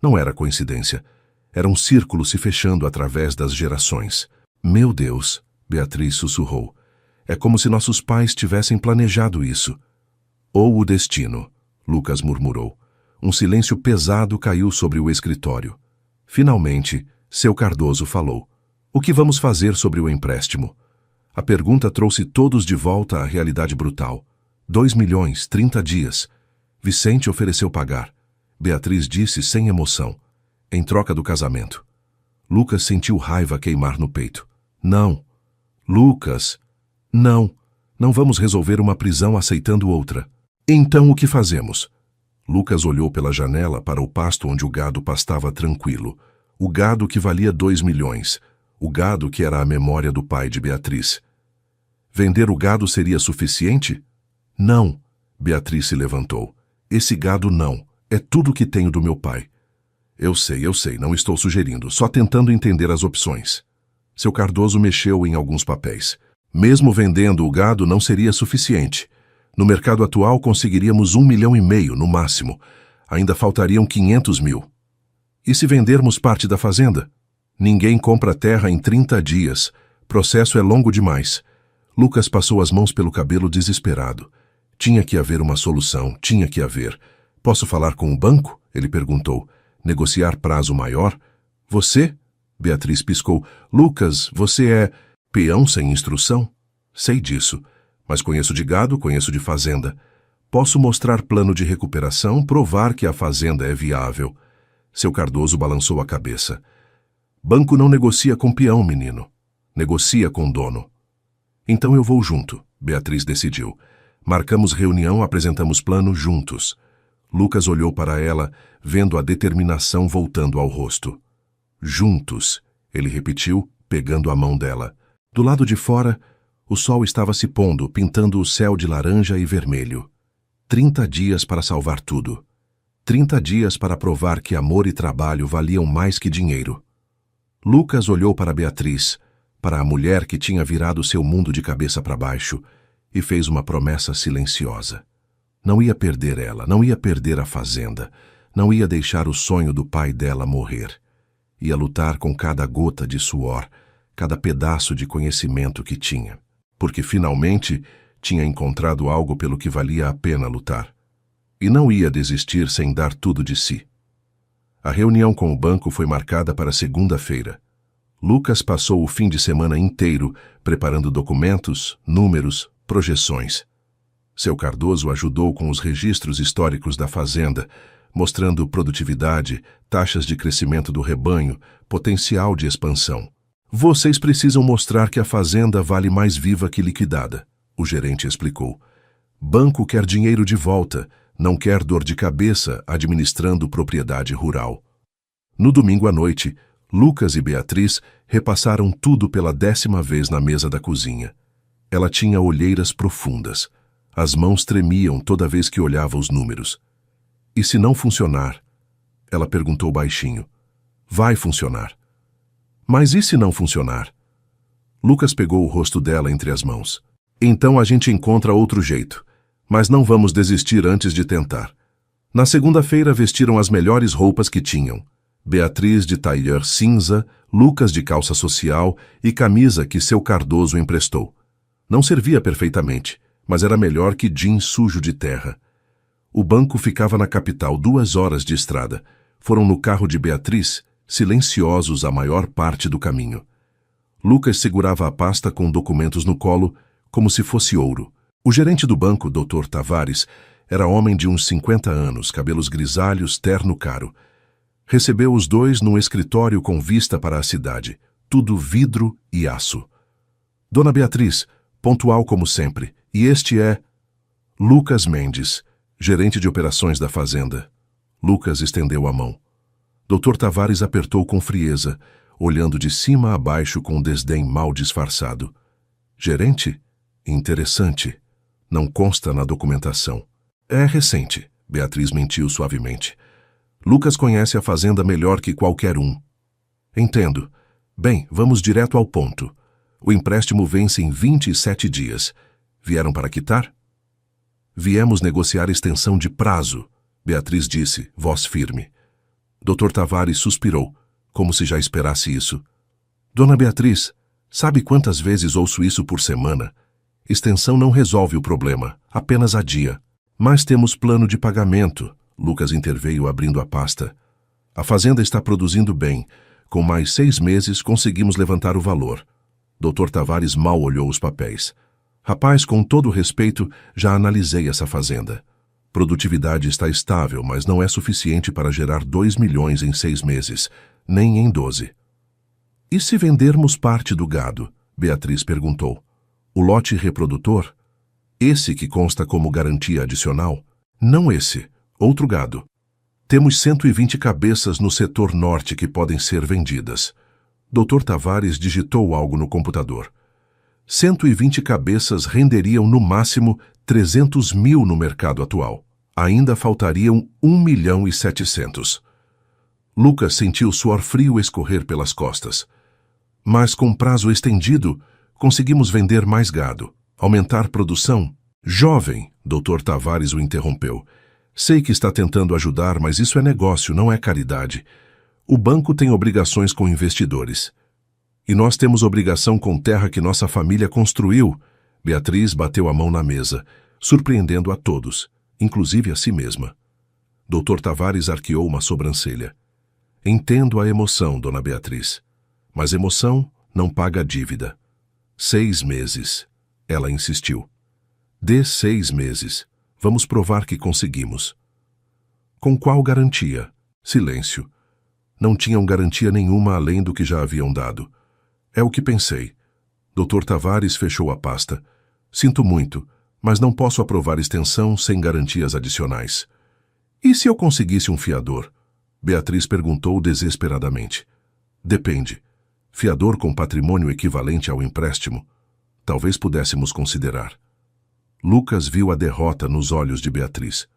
Não era coincidência. Era um círculo se fechando através das gerações. Meu Deus, Beatriz sussurrou. É como se nossos pais tivessem planejado isso. Ou o destino, Lucas murmurou. Um silêncio pesado caiu sobre o escritório. Finalmente, seu Cardoso falou. O que vamos fazer sobre o empréstimo? A pergunta trouxe todos de volta à realidade brutal. 2 milhões, 30 dias. Vicente ofereceu pagar. Beatriz disse sem emoção. Em troca do casamento. Lucas sentiu raiva queimar no peito. Não. Lucas. Não. Não vamos resolver uma prisão aceitando outra. Então o que fazemos? Lucas olhou pela janela para o pasto onde o gado pastava tranquilo. O gado que valia 2 milhões. O gado que era a memória do pai de Beatriz. Vender o gado seria suficiente? Não. Beatriz se levantou. Esse gado não. É tudo que tenho do meu pai. Eu sei, não estou sugerindo, só tentando entender as opções. Seu Cardoso mexeu em alguns papéis. Mesmo vendendo o gado não seria suficiente. No mercado atual conseguiríamos 1,5 milhão no máximo. Ainda faltariam 500 mil. E se vendermos parte da fazenda? Ninguém compra terra em 30 dias. Processo é longo demais. Lucas passou as mãos pelo cabelo desesperado. Tinha que haver uma solução, tinha que haver. Posso falar com o banco? Ele perguntou. Negociar prazo maior? Você? Beatriz piscou. Lucas, você é peão sem instrução? Sei disso, mas conheço de gado, conheço de fazenda. Posso mostrar plano de recuperação, provar que a fazenda é viável. Seu Cardoso balançou a cabeça. Banco não negocia com peão, menino. Negocia com dono. Então eu vou junto, Beatriz decidiu. Marcamos reunião, apresentamos plano juntos. Lucas olhou para ela, vendo a determinação voltando ao rosto. Juntos, ele repetiu, pegando a mão dela. Do lado de fora, o sol estava se pondo, pintando o céu de laranja e vermelho. 30 dias para salvar tudo. 30 dias para provar que amor e trabalho valiam mais que dinheiro. Lucas olhou para Beatriz, para a mulher que tinha virado seu mundo de cabeça para baixo, e fez uma promessa silenciosa. Não ia perder ela, não ia perder a fazenda, não ia deixar o sonho do pai dela morrer. Ia lutar com cada gota de suor, cada pedaço de conhecimento que tinha, porque finalmente tinha encontrado algo pelo que valia a pena lutar. E não ia desistir sem dar tudo de si. A reunião com o banco foi marcada para segunda-feira. Lucas passou o fim de semana inteiro preparando documentos, números, projeções. Seu Cardoso ajudou com os registros históricos da fazenda, mostrando produtividade, taxas de crescimento do rebanho, potencial de expansão. Vocês precisam mostrar que a fazenda vale mais viva que liquidada, o gerente explicou. Banco quer dinheiro de volta, não quer dor de cabeça administrando propriedade rural. No domingo à noite, Lucas e Beatriz repassaram tudo pela 10ª vez na mesa da cozinha. Ela tinha olheiras profundas. As mãos tremiam toda vez que olhava os números. E se não funcionar? Ela perguntou baixinho. Vai funcionar. Mas e se não funcionar? Lucas pegou o rosto dela entre as mãos. Então a gente encontra outro jeito. Mas não vamos desistir antes de tentar. Na segunda-feira vestiram as melhores roupas que tinham. Beatriz de tailleur cinza, Lucas de calça social e camisa que seu Cardoso emprestou. Não servia perfeitamente, mas era melhor que jeans sujo de terra. O banco ficava na capital, 2 horas de estrada. Foram no carro de Beatriz, silenciosos a maior parte do caminho. Lucas segurava a pasta com documentos no colo, como se fosse ouro. O gerente do banco, Dr. Tavares, era homem de uns 50 anos, cabelos grisalhos, terno caro. Recebeu os dois num escritório com vista para a cidade, tudo vidro e aço. Dona Beatriz, pontual como sempre, e este é Lucas Mendes, gerente de operações da fazenda. Lucas estendeu a mão. Dr. Tavares apertou com frieza, olhando de cima a baixo com desdém mal disfarçado. Gerente? Interessante. Não consta na documentação. É recente, Beatriz mentiu suavemente. Lucas conhece a fazenda melhor que qualquer um. Entendo. Bem, vamos direto ao ponto. O empréstimo vence em 27 dias. Vieram para quitar? Viemos negociar extensão de prazo, Beatriz disse, voz firme. Dr. Tavares suspirou, como se já esperasse isso. Dona Beatriz, sabe quantas vezes ouço isso por semana? Extensão não resolve o problema, apenas adia. Mas temos plano de pagamento, Lucas interveio abrindo a pasta. A fazenda está produzindo bem. Com mais 6 meses conseguimos levantar o valor. Dr. Tavares mal olhou os papéis. Rapaz, com todo respeito, já analisei essa fazenda. Produtividade está estável, mas não é suficiente para gerar 2 milhões em 6 meses, nem em 12. E se vendermos parte do gado? Beatriz perguntou. O lote reprodutor? Esse que consta como garantia adicional? Não esse, outro gado. Temos 120 cabeças no setor norte que podem ser vendidas. Dr. Tavares digitou algo no computador. 120 cabeças renderiam no máximo 300 mil no mercado atual. Ainda faltariam 1.700.000. Lucas sentiu suor frio escorrer pelas costas. Mas com prazo estendido, conseguimos vender mais gado, aumentar produção. Jovem, Dr. Tavares o interrompeu. Sei que está tentando ajudar, mas isso é negócio, não é caridade. O banco tem obrigações com investidores. E nós temos obrigação com terra que nossa família construiu. Beatriz bateu a mão na mesa, surpreendendo a todos, inclusive a si mesma. Dr. Tavares arqueou uma sobrancelha. Entendo a emoção, dona Beatriz. Mas emoção não paga dívida. 6 meses. Ela insistiu. Dê 6 meses. Vamos provar que conseguimos. Com qual garantia? Silêncio. Não tinham garantia nenhuma além do que já haviam dado. É o que pensei. Dr. Tavares fechou a pasta. Sinto muito, mas não posso aprovar extensão sem garantias adicionais. E se eu conseguisse um fiador? Beatriz perguntou desesperadamente. Depende. Fiador com patrimônio equivalente ao empréstimo? Talvez pudéssemos considerar. Lucas viu a derrota nos olhos de Beatriz.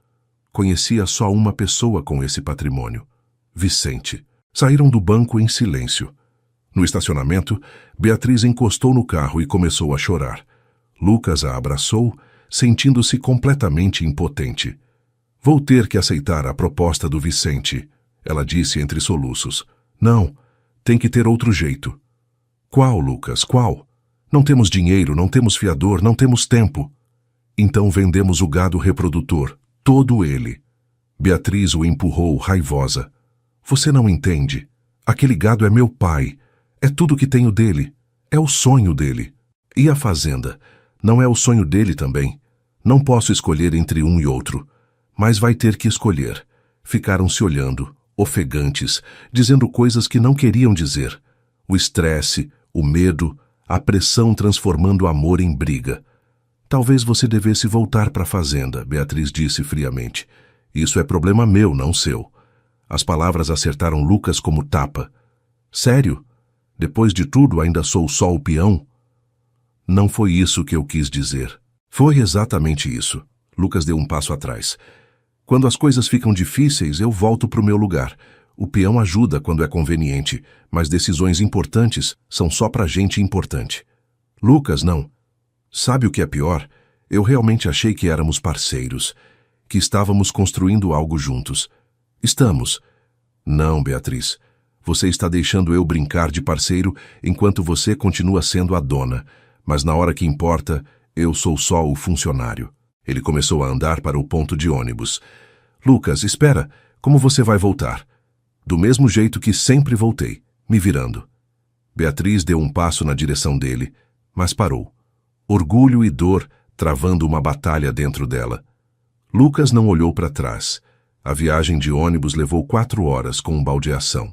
Conhecia só uma pessoa com esse patrimônio. Vicente. Saíram do banco em silêncio. No estacionamento, Beatriz encostou no carro e começou a chorar. Lucas a abraçou, sentindo-se completamente impotente. Vou ter que aceitar a proposta do Vicente, ela disse entre soluços. Não, tem que ter outro jeito. Qual, Lucas, qual? Não temos dinheiro, não temos fiador, não temos tempo. Então vendemos o gado reprodutor, todo ele. Beatriz o empurrou, raivosa. Você não entende. Aquele gado é meu pai. É tudo que tenho dele. É o sonho dele. E a fazenda? Não é o sonho dele também? Não posso escolher entre um e outro. Mas vai ter que escolher. Ficaram se olhando, ofegantes, dizendo coisas que não queriam dizer. O estresse, o medo, a pressão transformando o amor em briga. Talvez você devesse voltar para a fazenda, Beatriz disse friamente. Isso é problema meu, não seu. As palavras acertaram Lucas como tapa. Sério? Depois de tudo, ainda sou só o peão? Não foi isso que eu quis dizer. Foi exatamente isso. Lucas deu um passo atrás. Quando as coisas ficam difíceis, eu volto para o meu lugar. O peão ajuda quando é conveniente, mas decisões importantes são só para gente importante. Lucas, não. Sabe o que é pior? Eu realmente achei que éramos parceiros, que estávamos construindo algo juntos. Estamos. Não, Beatriz. Você está deixando eu brincar de parceiro enquanto você continua sendo a dona. Mas na hora que importa, eu sou só o funcionário. Ele começou a andar para o ponto de ônibus. Lucas, espera. Como você vai voltar? Do mesmo jeito que sempre voltei, me virando. Beatriz deu um passo na direção dele, mas parou. Orgulho e dor travando uma batalha dentro dela. Lucas não olhou para trás. A viagem de ônibus levou 4 horas com baldeação.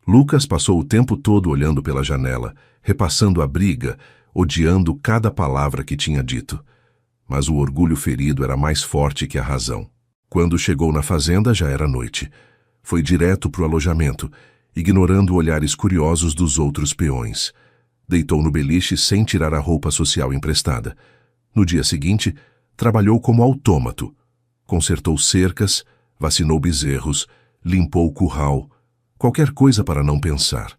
Lucas passou o tempo todo olhando pela janela, repassando a briga, odiando cada palavra que tinha dito. Mas o orgulho ferido era mais forte que a razão. Quando chegou na fazenda, já era noite. Foi direto para o alojamento, ignorando olhares curiosos dos outros peões. Deitou no beliche sem tirar a roupa social emprestada. No dia seguinte, trabalhou como autômato. Consertou cercas, vacinou bezerros, limpou o curral, qualquer coisa para não pensar.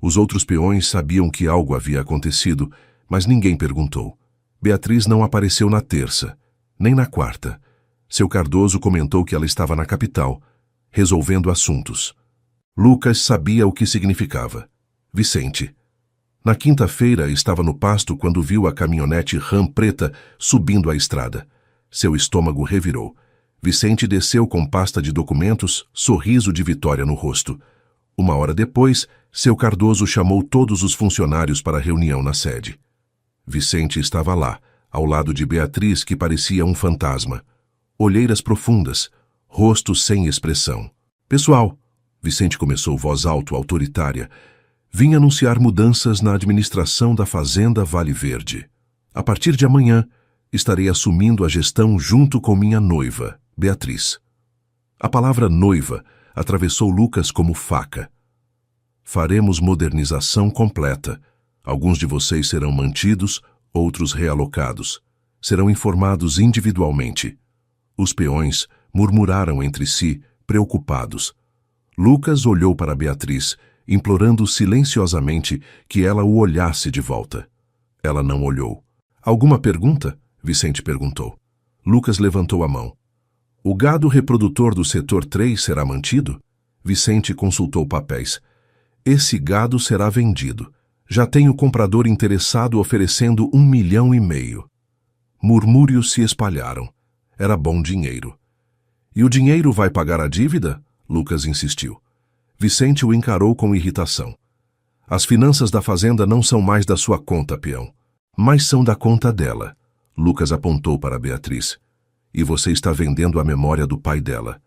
Os outros peões sabiam que algo havia acontecido, mas ninguém perguntou. Beatriz não apareceu na terça, nem na quarta. Seu Cardoso comentou que ela estava na capital, resolvendo assuntos. Lucas sabia o que significava. Vicente. Na quinta-feira estava no pasto quando viu a caminhonete Ram preta subindo a estrada. Seu estômago revirou. Vicente desceu com pasta de documentos, sorriso de vitória no rosto. Uma hora depois, seu Cardoso chamou todos os funcionários para a reunião na sede. Vicente estava lá, ao lado de Beatriz, que parecia um fantasma. Olheiras profundas, rosto sem expressão. Pessoal, Vicente começou voz alta, autoritária, vim anunciar mudanças na administração da Fazenda Vale Verde. A partir de amanhã, estarei assumindo a gestão junto com minha noiva, Beatriz. A palavra noiva atravessou Lucas como faca. Faremos modernização completa. Alguns de vocês serão mantidos, outros realocados. Serão informados individualmente. Os peões murmuraram entre si, preocupados. Lucas olhou para Beatriz, implorando silenciosamente que ela o olhasse de volta. Ela não olhou. Alguma pergunta? Vicente perguntou. Lucas levantou a mão. O gado reprodutor do setor 3 será mantido? Vicente consultou papéis. Esse gado será vendido. Já tenho comprador interessado oferecendo 1,5 milhão. Murmúrios se espalharam. Era bom dinheiro. E o dinheiro vai pagar a dívida? Lucas insistiu. Vicente o encarou com irritação. As finanças da fazenda não são mais da sua conta, peão, mas são da conta dela. Lucas apontou para Beatriz. E você está vendendo a memória do pai dela.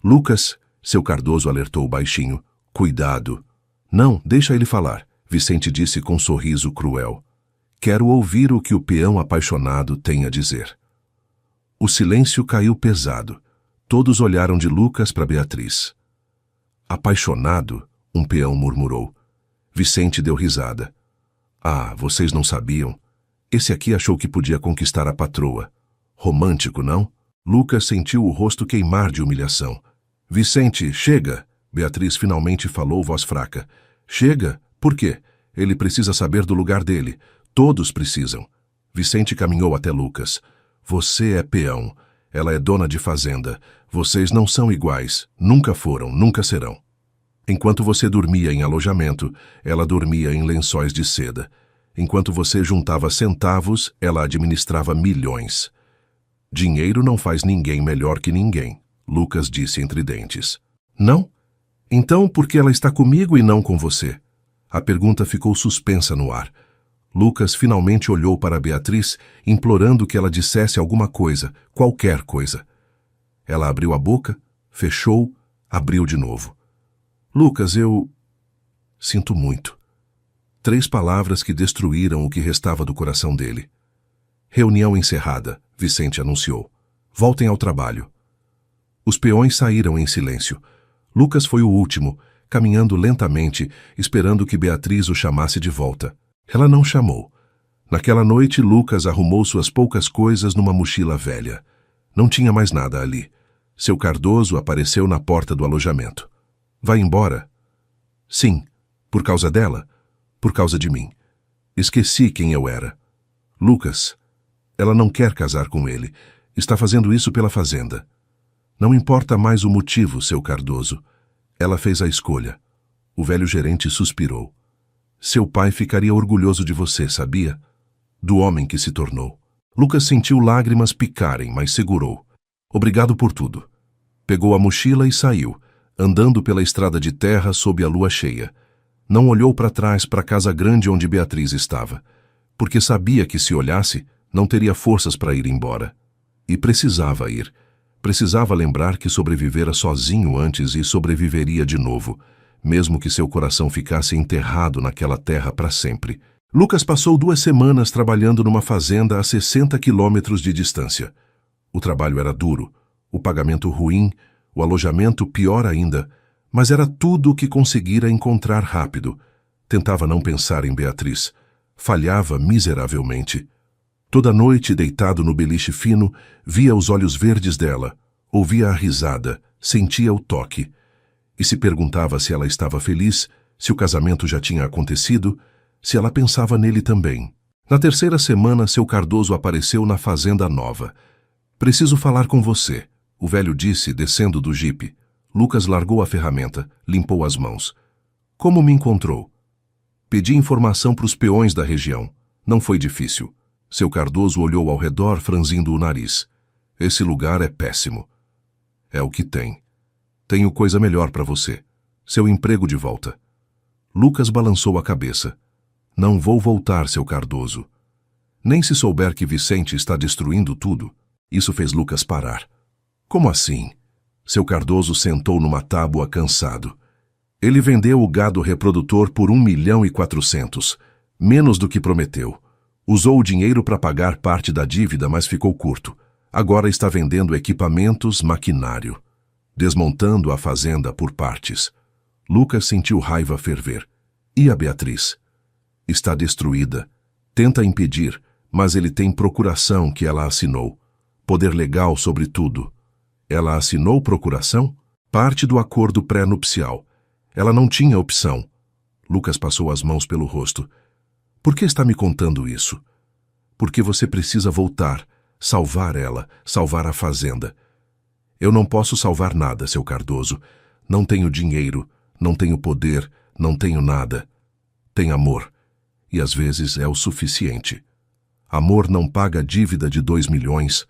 Lucas, seu Cardoso alertou baixinho. Cuidado. Não, deixa ele falar, Vicente disse com um sorriso cruel. Quero ouvir o que o peão apaixonado tem a dizer. O silêncio caiu pesado. Todos olharam de Lucas para Beatriz. Apaixonado? Um peão murmurou. Vicente deu risada. Ah, vocês não sabiam? Esse aqui achou que podia conquistar a patroa. Romântico, não? Lucas sentiu o rosto queimar de humilhação. Vicente, chega! Beatriz finalmente falou, voz fraca. Chega? Por quê? Ele precisa saber do lugar dele. Todos precisam. Vicente caminhou até Lucas. Você é peão. Ela é dona de fazenda. Vocês não são iguais. Nunca foram, nunca serão. Enquanto você dormia em alojamento, ela dormia em lençóis de seda. Enquanto você juntava centavos, ela administrava milhões. Dinheiro não faz ninguém melhor que ninguém, Lucas disse entre dentes. Não? Então por que ela está comigo e não com você? A pergunta ficou suspensa no ar. Lucas finalmente olhou para Beatriz, implorando que ela dissesse alguma coisa, qualquer coisa. Ela abriu a boca, fechou, abriu de novo. Lucas, eu... Sinto muito. 3 palavras que destruíram o que restava do coração dele. Reunião encerrada, Vicente anunciou. Voltem ao trabalho. Os peões saíram em silêncio. Lucas foi o último, caminhando lentamente, esperando que Beatriz o chamasse de volta. Ela não chamou. Naquela noite, Lucas arrumou suas poucas coisas numa mochila velha. Não tinha mais nada ali. Seu Cardoso apareceu na porta do alojamento. Vai embora? Sim. Por causa dela? Por causa de mim. Esqueci quem eu era. Lucas, ela não quer casar com ele. Está fazendo isso pela fazenda. Não importa mais o motivo, seu Cardoso. Ela fez a escolha. O velho gerente suspirou. Seu pai ficaria orgulhoso de você, sabia? Do homem que se tornou. Lucas sentiu lágrimas picarem, mas segurou. Obrigado por tudo. Pegou a mochila e saiu, andando pela estrada de terra sob a lua cheia. Não olhou para trás para a casa grande onde Beatriz estava, porque sabia que se olhasse, não teria forças para ir embora. E precisava ir. Precisava lembrar que sobrevivera sozinho antes e sobreviveria de novo, mesmo que seu coração ficasse enterrado naquela terra para sempre. Lucas passou 2 semanas trabalhando numa fazenda a 60 quilômetros de distância. O trabalho era duro, o pagamento ruim, o alojamento pior ainda, mas era tudo o que conseguira encontrar rápido. Tentava não pensar em Beatriz. Falhava miseravelmente. Toda noite, deitado no beliche fino, via os olhos verdes dela, ouvia a risada, sentia o toque. E se perguntava se ela estava feliz, se o casamento já tinha acontecido, se ela pensava nele também. Na terceira semana, seu Cardoso apareceu na fazenda nova. Preciso falar com você, o velho disse, descendo do jipe. Lucas largou a ferramenta, limpou as mãos. Como me encontrou? Pedi informação para os peões da região. Não foi difícil. Seu Cardoso olhou ao redor, franzindo o nariz. Esse lugar é péssimo. É o que tem. Tenho coisa melhor para você. Seu emprego de volta. Lucas balançou a cabeça. Não vou voltar, seu Cardoso. Nem se souber que Vicente está destruindo tudo. Isso fez Lucas parar. Como assim? Seu Cardoso sentou numa tábua cansado. Ele vendeu o gado reprodutor por 1.400.000, menos do que prometeu. Usou o dinheiro para pagar parte da dívida, mas ficou curto. Agora está vendendo equipamentos, maquinário. Desmontando a fazenda por partes. Lucas sentiu raiva ferver. E a Beatriz? Está destruída. Tenta impedir, mas ele tem procuração que ela assinou. Poder legal sobre tudo. Ela assinou procuração? Parte do acordo pré-nupcial. Ela não tinha opção. Lucas passou as mãos pelo rosto. Por que está me contando isso? Porque você precisa voltar, salvar ela, salvar a fazenda. Eu não posso salvar nada, seu Cardoso. Não tenho dinheiro, não tenho poder, não tenho nada. Tem amor. E às vezes é o suficiente. Amor não paga a dívida de 2 milhões.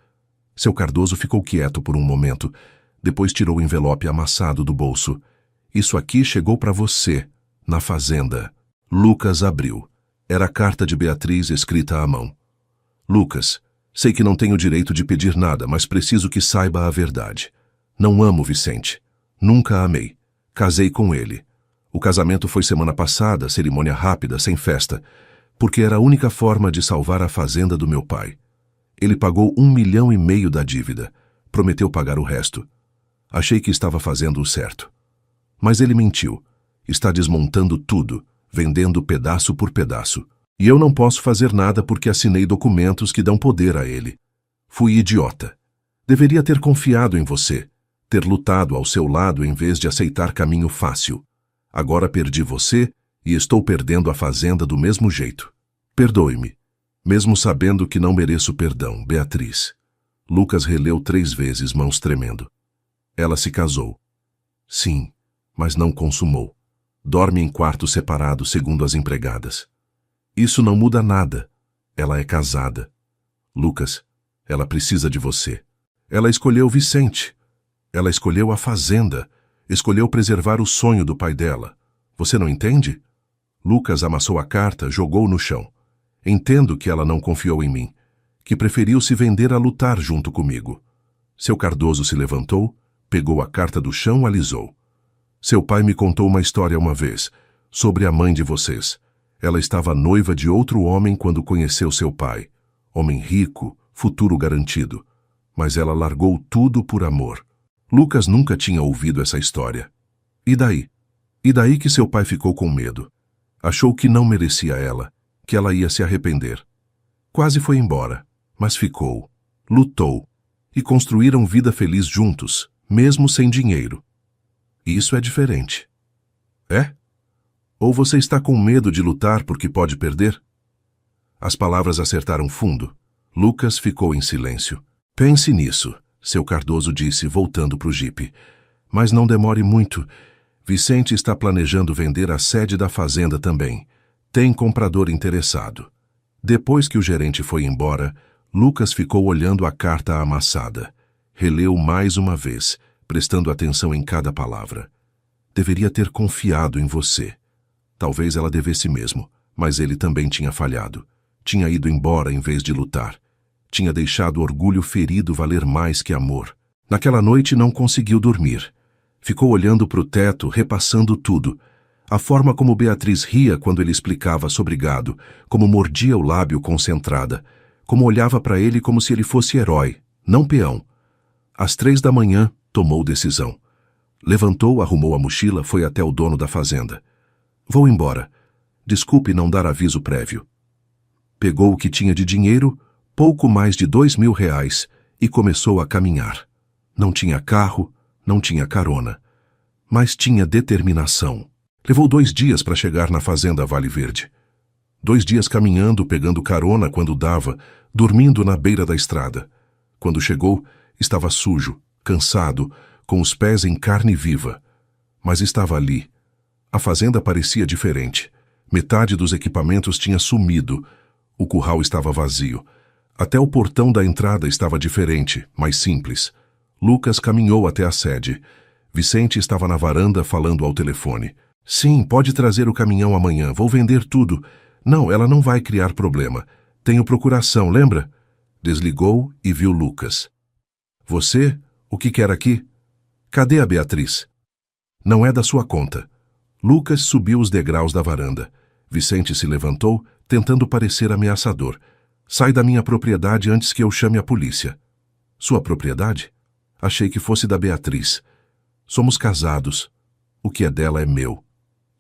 Seu Cardoso ficou quieto por um momento. Depois tirou o envelope amassado do bolso. Isso aqui chegou para você, na fazenda. Lucas abriu. Era a carta de Beatriz escrita à mão. Lucas, sei que não tenho direito de pedir nada, mas preciso que saiba a verdade. Não amo Vicente. Nunca amei. Casei com ele. O casamento foi semana passada, cerimônia rápida, sem festa, porque era a única forma de salvar a fazenda do meu pai. Ele pagou 1,5 milhão da dívida. Prometeu pagar o resto. Achei que estava fazendo o certo. Mas ele mentiu. Está desmontando tudo, vendendo pedaço por pedaço. E eu não posso fazer nada porque assinei documentos que dão poder a ele. Fui idiota. Deveria ter confiado em você, ter lutado ao seu lado em vez de aceitar caminho fácil. Agora perdi você e estou perdendo a fazenda do mesmo jeito. Perdoe-me, mesmo sabendo que não mereço perdão, Beatriz. Lucas releu 3 vezes, mãos tremendo. Ela se casou. Sim, mas não consumou. Dorme em quarto separado, segundo as empregadas. Isso não muda nada. Ela é casada. Lucas, ela precisa de você. Ela escolheu Vicente. Ela escolheu a fazenda. Escolheu preservar o sonho do pai dela. Você não entende? Lucas amassou a carta, jogou no chão. Entendo que ela não confiou em mim, que preferiu se vender a lutar junto comigo. Seu Cardoso se levantou, pegou a carta do chão, alisou. Seu pai me contou uma história uma vez, sobre a mãe de vocês. Ela estava noiva de outro homem quando conheceu seu pai. Homem rico, futuro garantido. Mas ela largou tudo por amor. Lucas nunca tinha ouvido essa história. E daí? E daí que seu pai ficou com medo. Achou que não merecia ela, que ela ia se arrepender. Quase foi embora, mas ficou, lutou, e construíram vida feliz juntos, mesmo sem dinheiro. Isso é diferente. É? Ou você está com medo de lutar porque pode perder? As palavras acertaram fundo. Lucas ficou em silêncio. Pense nisso, seu Cardoso disse, voltando para o jipe. Mas não demore muito. Vicente está planejando vender a sede da fazenda também. Tem comprador interessado. Depois que o gerente foi embora, Lucas ficou olhando a carta amassada. Releu mais uma vez, prestando atenção em cada palavra. Deveria ter confiado em você. Talvez ela devesse mesmo, mas ele também tinha falhado. Tinha ido embora em vez de lutar. Tinha deixado orgulho ferido valer mais que amor. Naquela noite não conseguiu dormir. Ficou olhando para o teto, repassando tudo. A forma como Beatriz ria quando ele explicava sobre gado, como mordia o lábio concentrada, como olhava para ele como se ele fosse herói, não peão. Às 3 da manhã, tomou decisão. Levantou, arrumou a mochila, foi até o dono da fazenda. Vou embora. Desculpe não dar aviso prévio. Pegou o que tinha de dinheiro, pouco mais de 2.000 reais, e começou a caminhar. Não tinha carro, não tinha carona, mas tinha determinação. Levou 2 dias para chegar na fazenda Vale Verde. 2 dias caminhando, pegando carona quando dava, dormindo na beira da estrada. Quando chegou, estava sujo, cansado, com os pés em carne viva. Mas estava ali. A fazenda parecia diferente. Metade dos equipamentos tinha sumido. O curral estava vazio. Até o portão da entrada estava diferente, mais simples. Lucas caminhou até a sede. Vicente estava na varanda falando ao telefone. Sim, pode trazer o caminhão amanhã, vou vender tudo. Não, ela não vai criar problema. Tenho procuração, lembra? Desligou e viu Lucas. Você? O que quer aqui? Cadê a Beatriz? Não é da sua conta. Lucas subiu os degraus da varanda. Vicente se levantou, tentando parecer ameaçador. Sai da minha propriedade antes que eu chame a polícia. Sua propriedade? Achei que fosse da Beatriz. Somos casados. O que é dela é meu.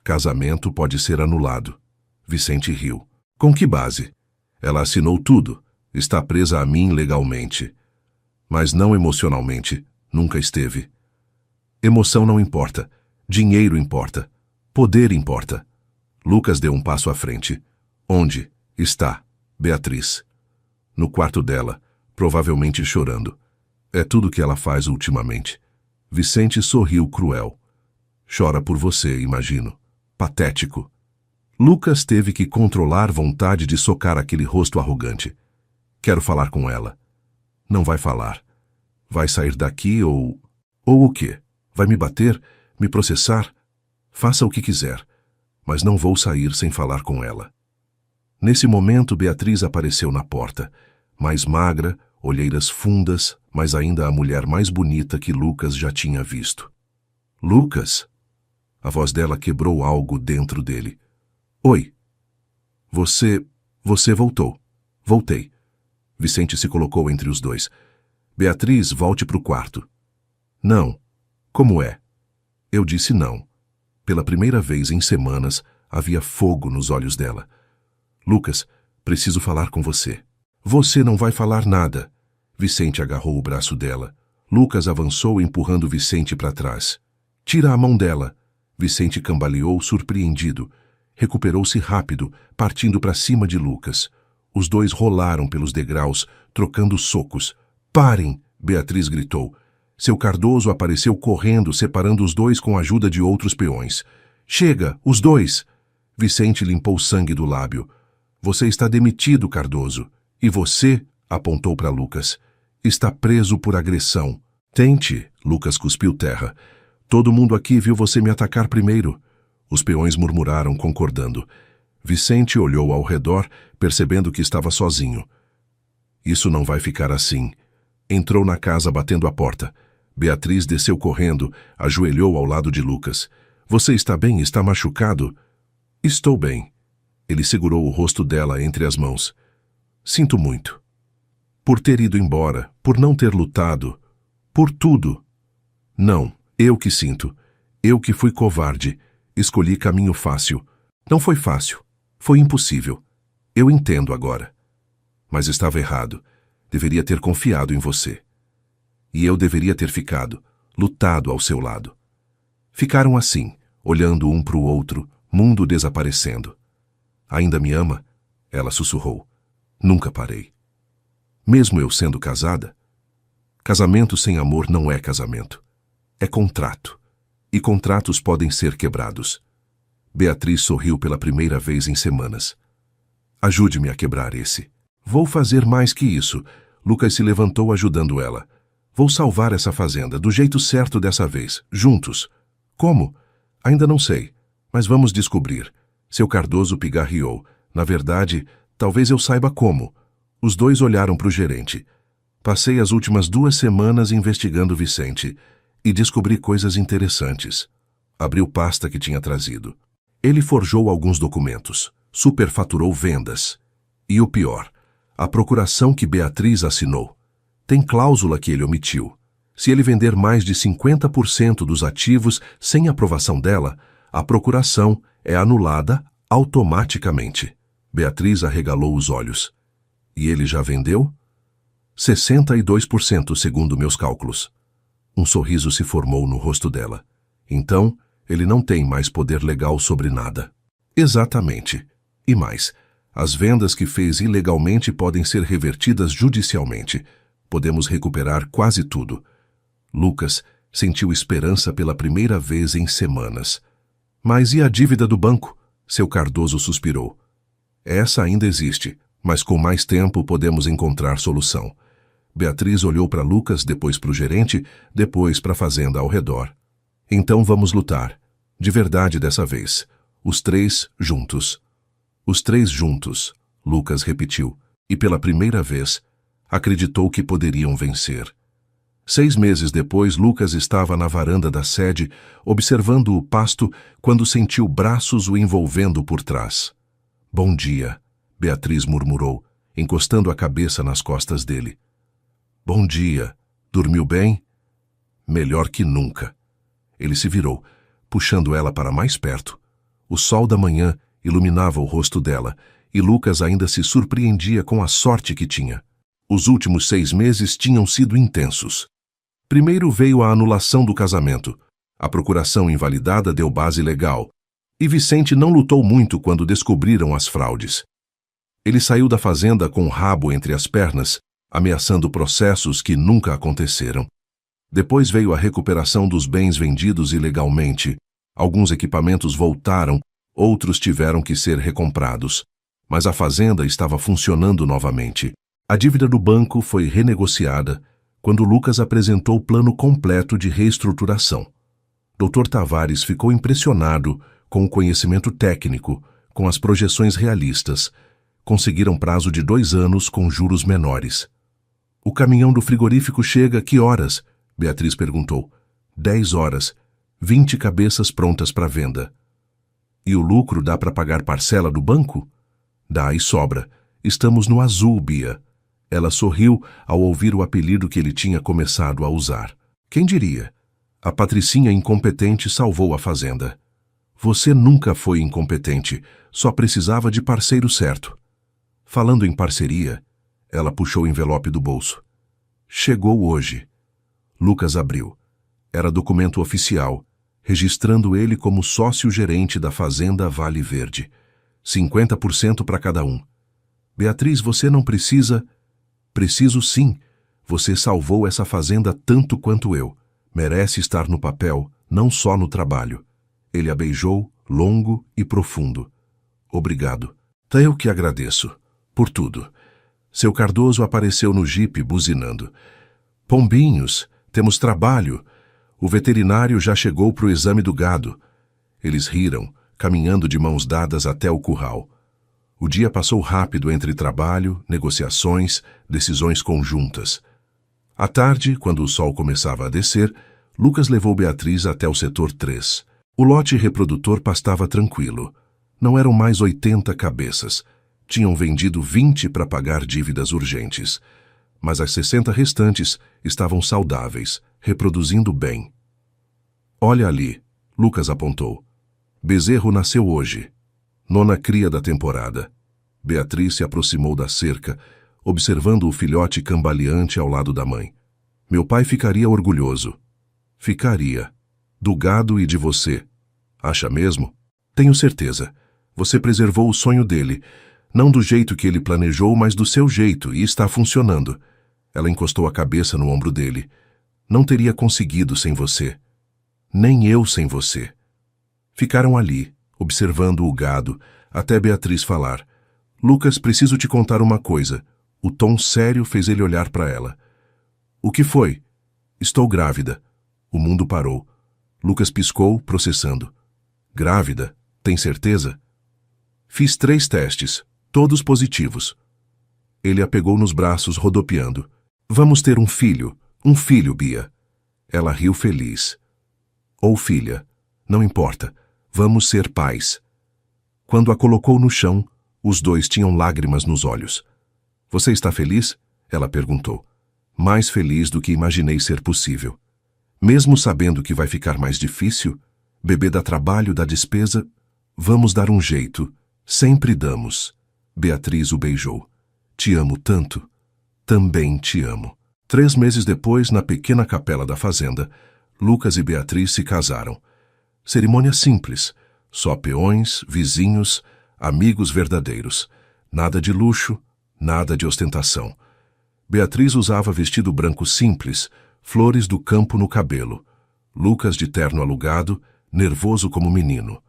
Casamento pode ser anulado. Vicente riu. Com que base? Ela assinou tudo. Está presa a mim legalmente. Mas não emocionalmente. Nunca esteve. Emoção não importa. Dinheiro importa. Poder importa. Lucas deu um passo à frente. Onde está Beatriz? No quarto dela, provavelmente chorando. É tudo que ela faz ultimamente. Vicente sorriu cruel. Chora por você, imagino. Patético. Lucas teve que controlar vontade de socar aquele rosto arrogante. Quero falar com ela. Não vai falar. Vai sair daqui ou... Ou o quê? Vai me bater? Me processar? Faça o que quiser. Mas não vou sair sem falar com ela. Nesse momento, Beatriz apareceu na porta. Mais magra, olheiras fundas, mas ainda a mulher mais bonita que Lucas já tinha visto. Lucas? A voz dela quebrou algo dentro dele. Oi. Você voltou. Voltei. Vicente se colocou entre os dois. Beatriz, volte para o quarto. Não. Como é? Eu disse não. Pela primeira vez em semanas, havia fogo nos olhos dela. Lucas, preciso falar com você. Você não vai falar nada. Vicente agarrou o braço dela. Lucas avançou empurrando Vicente para trás. Tira a mão dela. Vicente cambaleou surpreendido. Recuperou-se rápido, partindo para cima de Lucas. Os dois rolaram pelos degraus, trocando socos. Parem! Beatriz gritou. Seu Cardoso apareceu correndo, separando os dois com a ajuda de outros peões. Chega, os dois! Vicente limpou o sangue do lábio. Você está demitido, Cardoso. E você, apontou para Lucas, está preso por agressão. Tente, Lucas cuspiu terra. Todo mundo aqui viu você me atacar primeiro. Os peões murmuraram, concordando. Vicente olhou ao redor, percebendo que estava sozinho. Isso não vai ficar assim. Entrou na casa batendo a porta. Beatriz desceu correndo, ajoelhou ao lado de Lucas. Você está bem? Está machucado? Estou bem. Ele segurou o rosto dela entre as mãos. Sinto muito. Por ter ido embora, por não ter lutado, por tudo. Não, eu que sinto. Eu que fui covarde. Escolhi caminho fácil. Não foi fácil. Foi impossível. Eu entendo agora. Mas estava errado. Deveria ter confiado em você. E eu deveria ter ficado, lutado ao seu lado. Ficaram assim, olhando um para o outro, mundo desaparecendo. Ainda me ama? Ela sussurrou. Nunca parei. Mesmo eu sendo casada? Casamento sem amor não é casamento. É contrato. E contratos podem ser quebrados. Beatriz sorriu pela primeira vez em semanas. Ajude-me a quebrar esse. Vou fazer mais que isso. Lucas se levantou ajudando ela. Vou salvar essa fazenda, do jeito certo dessa vez, juntos. Como? Ainda não sei, mas vamos descobrir. Seu Cardoso pigarreou. Na verdade, talvez eu saiba como. Os dois olharam para o gerente. Passei as últimas 2 semanas investigando Vicente e descobri coisas interessantes. Abriu pasta que tinha trazido. Ele forjou alguns documentos, superfaturou vendas. E o pior, a procuração que Beatriz assinou. Tem cláusula que ele omitiu. Se ele vender mais de 50% dos ativos sem aprovação dela, a procuração é anulada automaticamente. Beatriz arregalou os olhos. E ele já vendeu? 62% segundo meus cálculos. Um sorriso se formou no rosto dela. Então, Ele não tem mais poder legal sobre nada. Exatamente. E mais, as vendas que fez ilegalmente podem ser revertidas judicialmente. Podemos recuperar quase tudo. Lucas sentiu esperança pela primeira vez em semanas. Mas e a dívida do banco? Seu Cardoso suspirou. Essa ainda existe, mas com mais tempo podemos encontrar solução. Beatriz olhou para Lucas, depois para o gerente, depois para a fazenda ao redor. Então vamos lutar. De verdade dessa vez. Os três juntos. Os três juntos, Lucas repetiu, e pela primeira vez, acreditou que poderiam vencer. 6 meses depois, Lucas estava na varanda da sede, observando o pasto, quando sentiu braços o envolvendo por trás. Bom dia, Beatriz murmurou, encostando a cabeça nas costas dele. Bom dia. Dormiu bem? Melhor que nunca. Ele se virou, puxando ela para mais perto. O sol da manhã iluminava o rosto dela, e Lucas ainda se surpreendia com a sorte que tinha. Os últimos 6 meses tinham sido intensos. Primeiro veio a anulação do casamento. A procuração invalidada deu base legal, e Vicente não lutou muito quando descobriram as fraudes. Ele saiu da fazenda com o rabo entre as pernas, ameaçando processos que nunca aconteceram. Depois veio a recuperação dos bens vendidos ilegalmente. Alguns equipamentos voltaram, outros tiveram que ser recomprados. Mas a fazenda estava funcionando novamente. A dívida do banco foi renegociada quando Lucas apresentou o plano completo de reestruturação. Dr. Tavares ficou impressionado com o conhecimento técnico, com as projeções realistas. Conseguiram prazo de 2 anos com juros menores. O caminhão do frigorífico chega a que horas? Beatriz perguntou. 10 horas. 20 cabeças prontas para venda. E o lucro dá para pagar parcela do banco? Dá e sobra. Estamos no azul, Bia. Ela sorriu ao ouvir o apelido que ele tinha começado a usar. Quem diria? A patricinha incompetente salvou a fazenda. Você nunca foi incompetente, só precisava de parceiro certo. Falando em parceria, ela puxou o envelope do bolso. Chegou hoje. Lucas abriu. Era documento oficial, registrando ele como sócio-gerente da Fazenda Vale Verde. 50% para cada um. Beatriz, você não precisa... Preciso sim. Você salvou essa fazenda tanto quanto eu. Merece estar no papel, não só no trabalho. Ele a beijou, longo e profundo. Obrigado. Eu que agradeço. Por tudo. Seu Cardoso apareceu no jipe, buzinando. Pombinhos, temos trabalho. O veterinário já chegou para o exame do gado. Eles riram, caminhando de mãos dadas até o curral. O dia passou rápido entre trabalho, negociações, decisões conjuntas. À tarde, quando o sol começava a descer, Lucas levou Beatriz até o setor 3. O lote reprodutor pastava tranquilo. Não eram mais 80 cabeças. Tinham vendido 20 para pagar dívidas urgentes. Mas as 60 restantes estavam saudáveis, reproduzindo bem. Olha ali, Lucas apontou. Bezerro nasceu hoje. 9ª cria da temporada. Beatriz se aproximou da cerca, observando o filhote cambaleante ao lado da mãe. Meu pai ficaria orgulhoso. Ficaria. Do gado e de você. Acha mesmo? Tenho certeza. Você preservou o sonho dele. Não do jeito que ele planejou, mas do seu jeito, e está funcionando. Ela encostou a cabeça no ombro dele. Não teria conseguido sem você. Nem eu sem você. Ficaram ali, observando o gado, até Beatriz falar. Lucas, preciso te contar uma coisa. O tom sério fez ele olhar para ela. O que foi? Estou grávida. O mundo parou. Lucas piscou, processando. Grávida? Tem certeza? Fiz 3 testes, todos positivos. Ele a pegou nos braços, rodopiando. Vamos ter um filho, Bia. Ela riu feliz. Ou filha, não importa. Vamos ser pais. Quando a colocou no chão, os dois tinham lágrimas nos olhos. Você está feliz? Ela perguntou. Mais feliz do que imaginei ser possível. Mesmo sabendo que vai ficar mais difícil, bebê dá trabalho, dá despesa, vamos dar um jeito. Sempre damos. Beatriz o beijou. Te amo tanto. Também te amo. 3 meses depois, na pequena capela da fazenda, Lucas e Beatriz se casaram. Cerimônia simples, só peões, vizinhos, amigos verdadeiros. Nada de luxo, nada de ostentação. Beatriz usava vestido branco simples, flores do campo no cabelo. Lucas de terno alugado, nervoso como menino.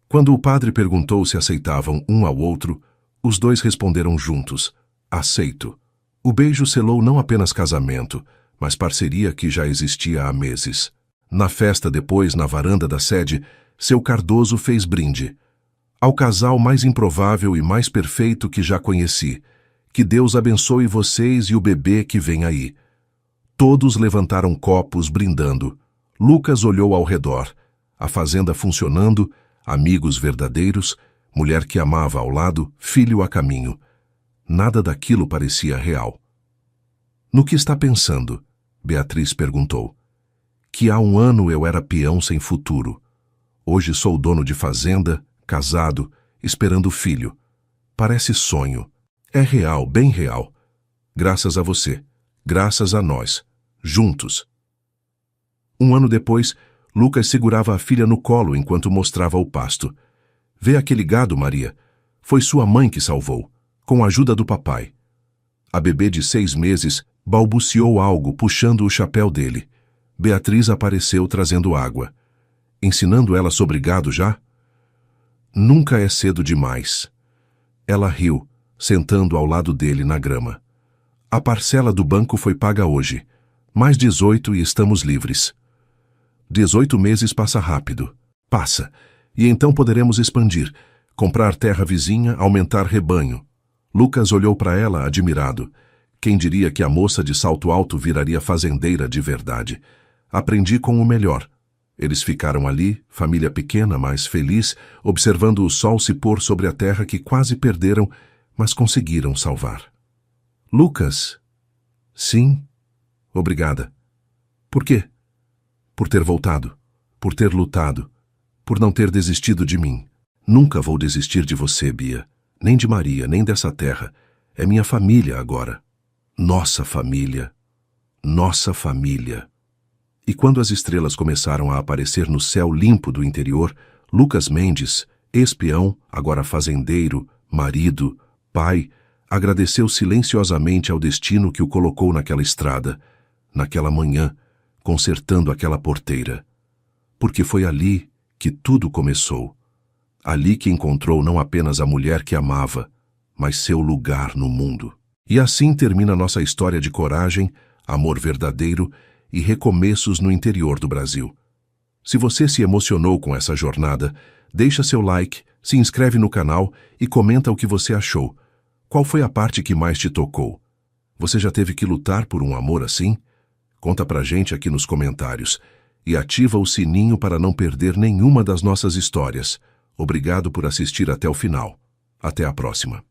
Quando o padre perguntou se aceitavam um ao outro, os dois responderam juntos: aceito. O beijo selou não apenas casamento, mas parceria que já existia há meses. Na festa depois, na varanda da sede, seu Cardoso fez brinde. Ao casal mais improvável e mais perfeito que já conheci. Que Deus abençoe vocês e o bebê que vem aí. Todos levantaram copos brindando. Lucas olhou ao redor. A fazenda funcionando, amigos verdadeiros, mulher que amava ao lado, filho a caminho. Nada daquilo parecia real. No que está pensando? Beatriz perguntou. Que há um ano eu era peão sem futuro. Hoje sou dono de fazenda, casado, esperando filho. Parece sonho. É real, bem real. Graças a você. Graças a nós. Juntos. Um ano depois, Lucas segurava a filha no colo enquanto mostrava o pasto. Vê aquele gado, Maria. Foi sua mãe que salvou, com a ajuda do papai. A bebê de 6 meses balbuciou algo, puxando o chapéu dele. Beatriz apareceu trazendo água. Ensinando ela sobre gado já? Nunca é cedo demais. Ela riu, sentando ao lado dele na grama. A parcela do banco foi paga hoje. Mais 18 e estamos livres. 18 meses passa rápido. Passa. E então poderemos expandir, comprar terra vizinha, aumentar rebanho. Lucas olhou para ela admirado. Quem diria que a moça de salto alto viraria fazendeira de verdade? Aprendi com o melhor. Eles ficaram ali, família pequena, mas feliz, observando o sol se pôr sobre a terra que quase perderam, mas conseguiram salvar. Lucas? Sim. Obrigada. Por quê? Por ter voltado, por ter lutado, por não ter desistido de mim. Nunca vou desistir de você, Bia. Nem de Maria, nem dessa terra. É minha família agora. Nossa família. Nossa família. E quando as estrelas começaram a aparecer no céu limpo do interior, Lucas Mendes, ex-peão, agora fazendeiro, marido, pai, agradeceu silenciosamente ao destino que o colocou naquela estrada, naquela manhã, consertando aquela porteira. Porque foi ali que tudo começou. Ali que encontrou não apenas a mulher que amava, mas seu lugar no mundo. E assim termina nossa história de coragem, amor verdadeiro e recomeços no interior do Brasil. Se você se emocionou com essa jornada, deixa seu like, se inscreve no canal e comenta o que você achou. Qual foi a parte que mais te tocou? Você já teve que lutar por um amor assim? Conta pra gente aqui nos comentários e ativa o sininho para não perder nenhuma das nossas histórias. Obrigado por assistir até o final. Até a próxima.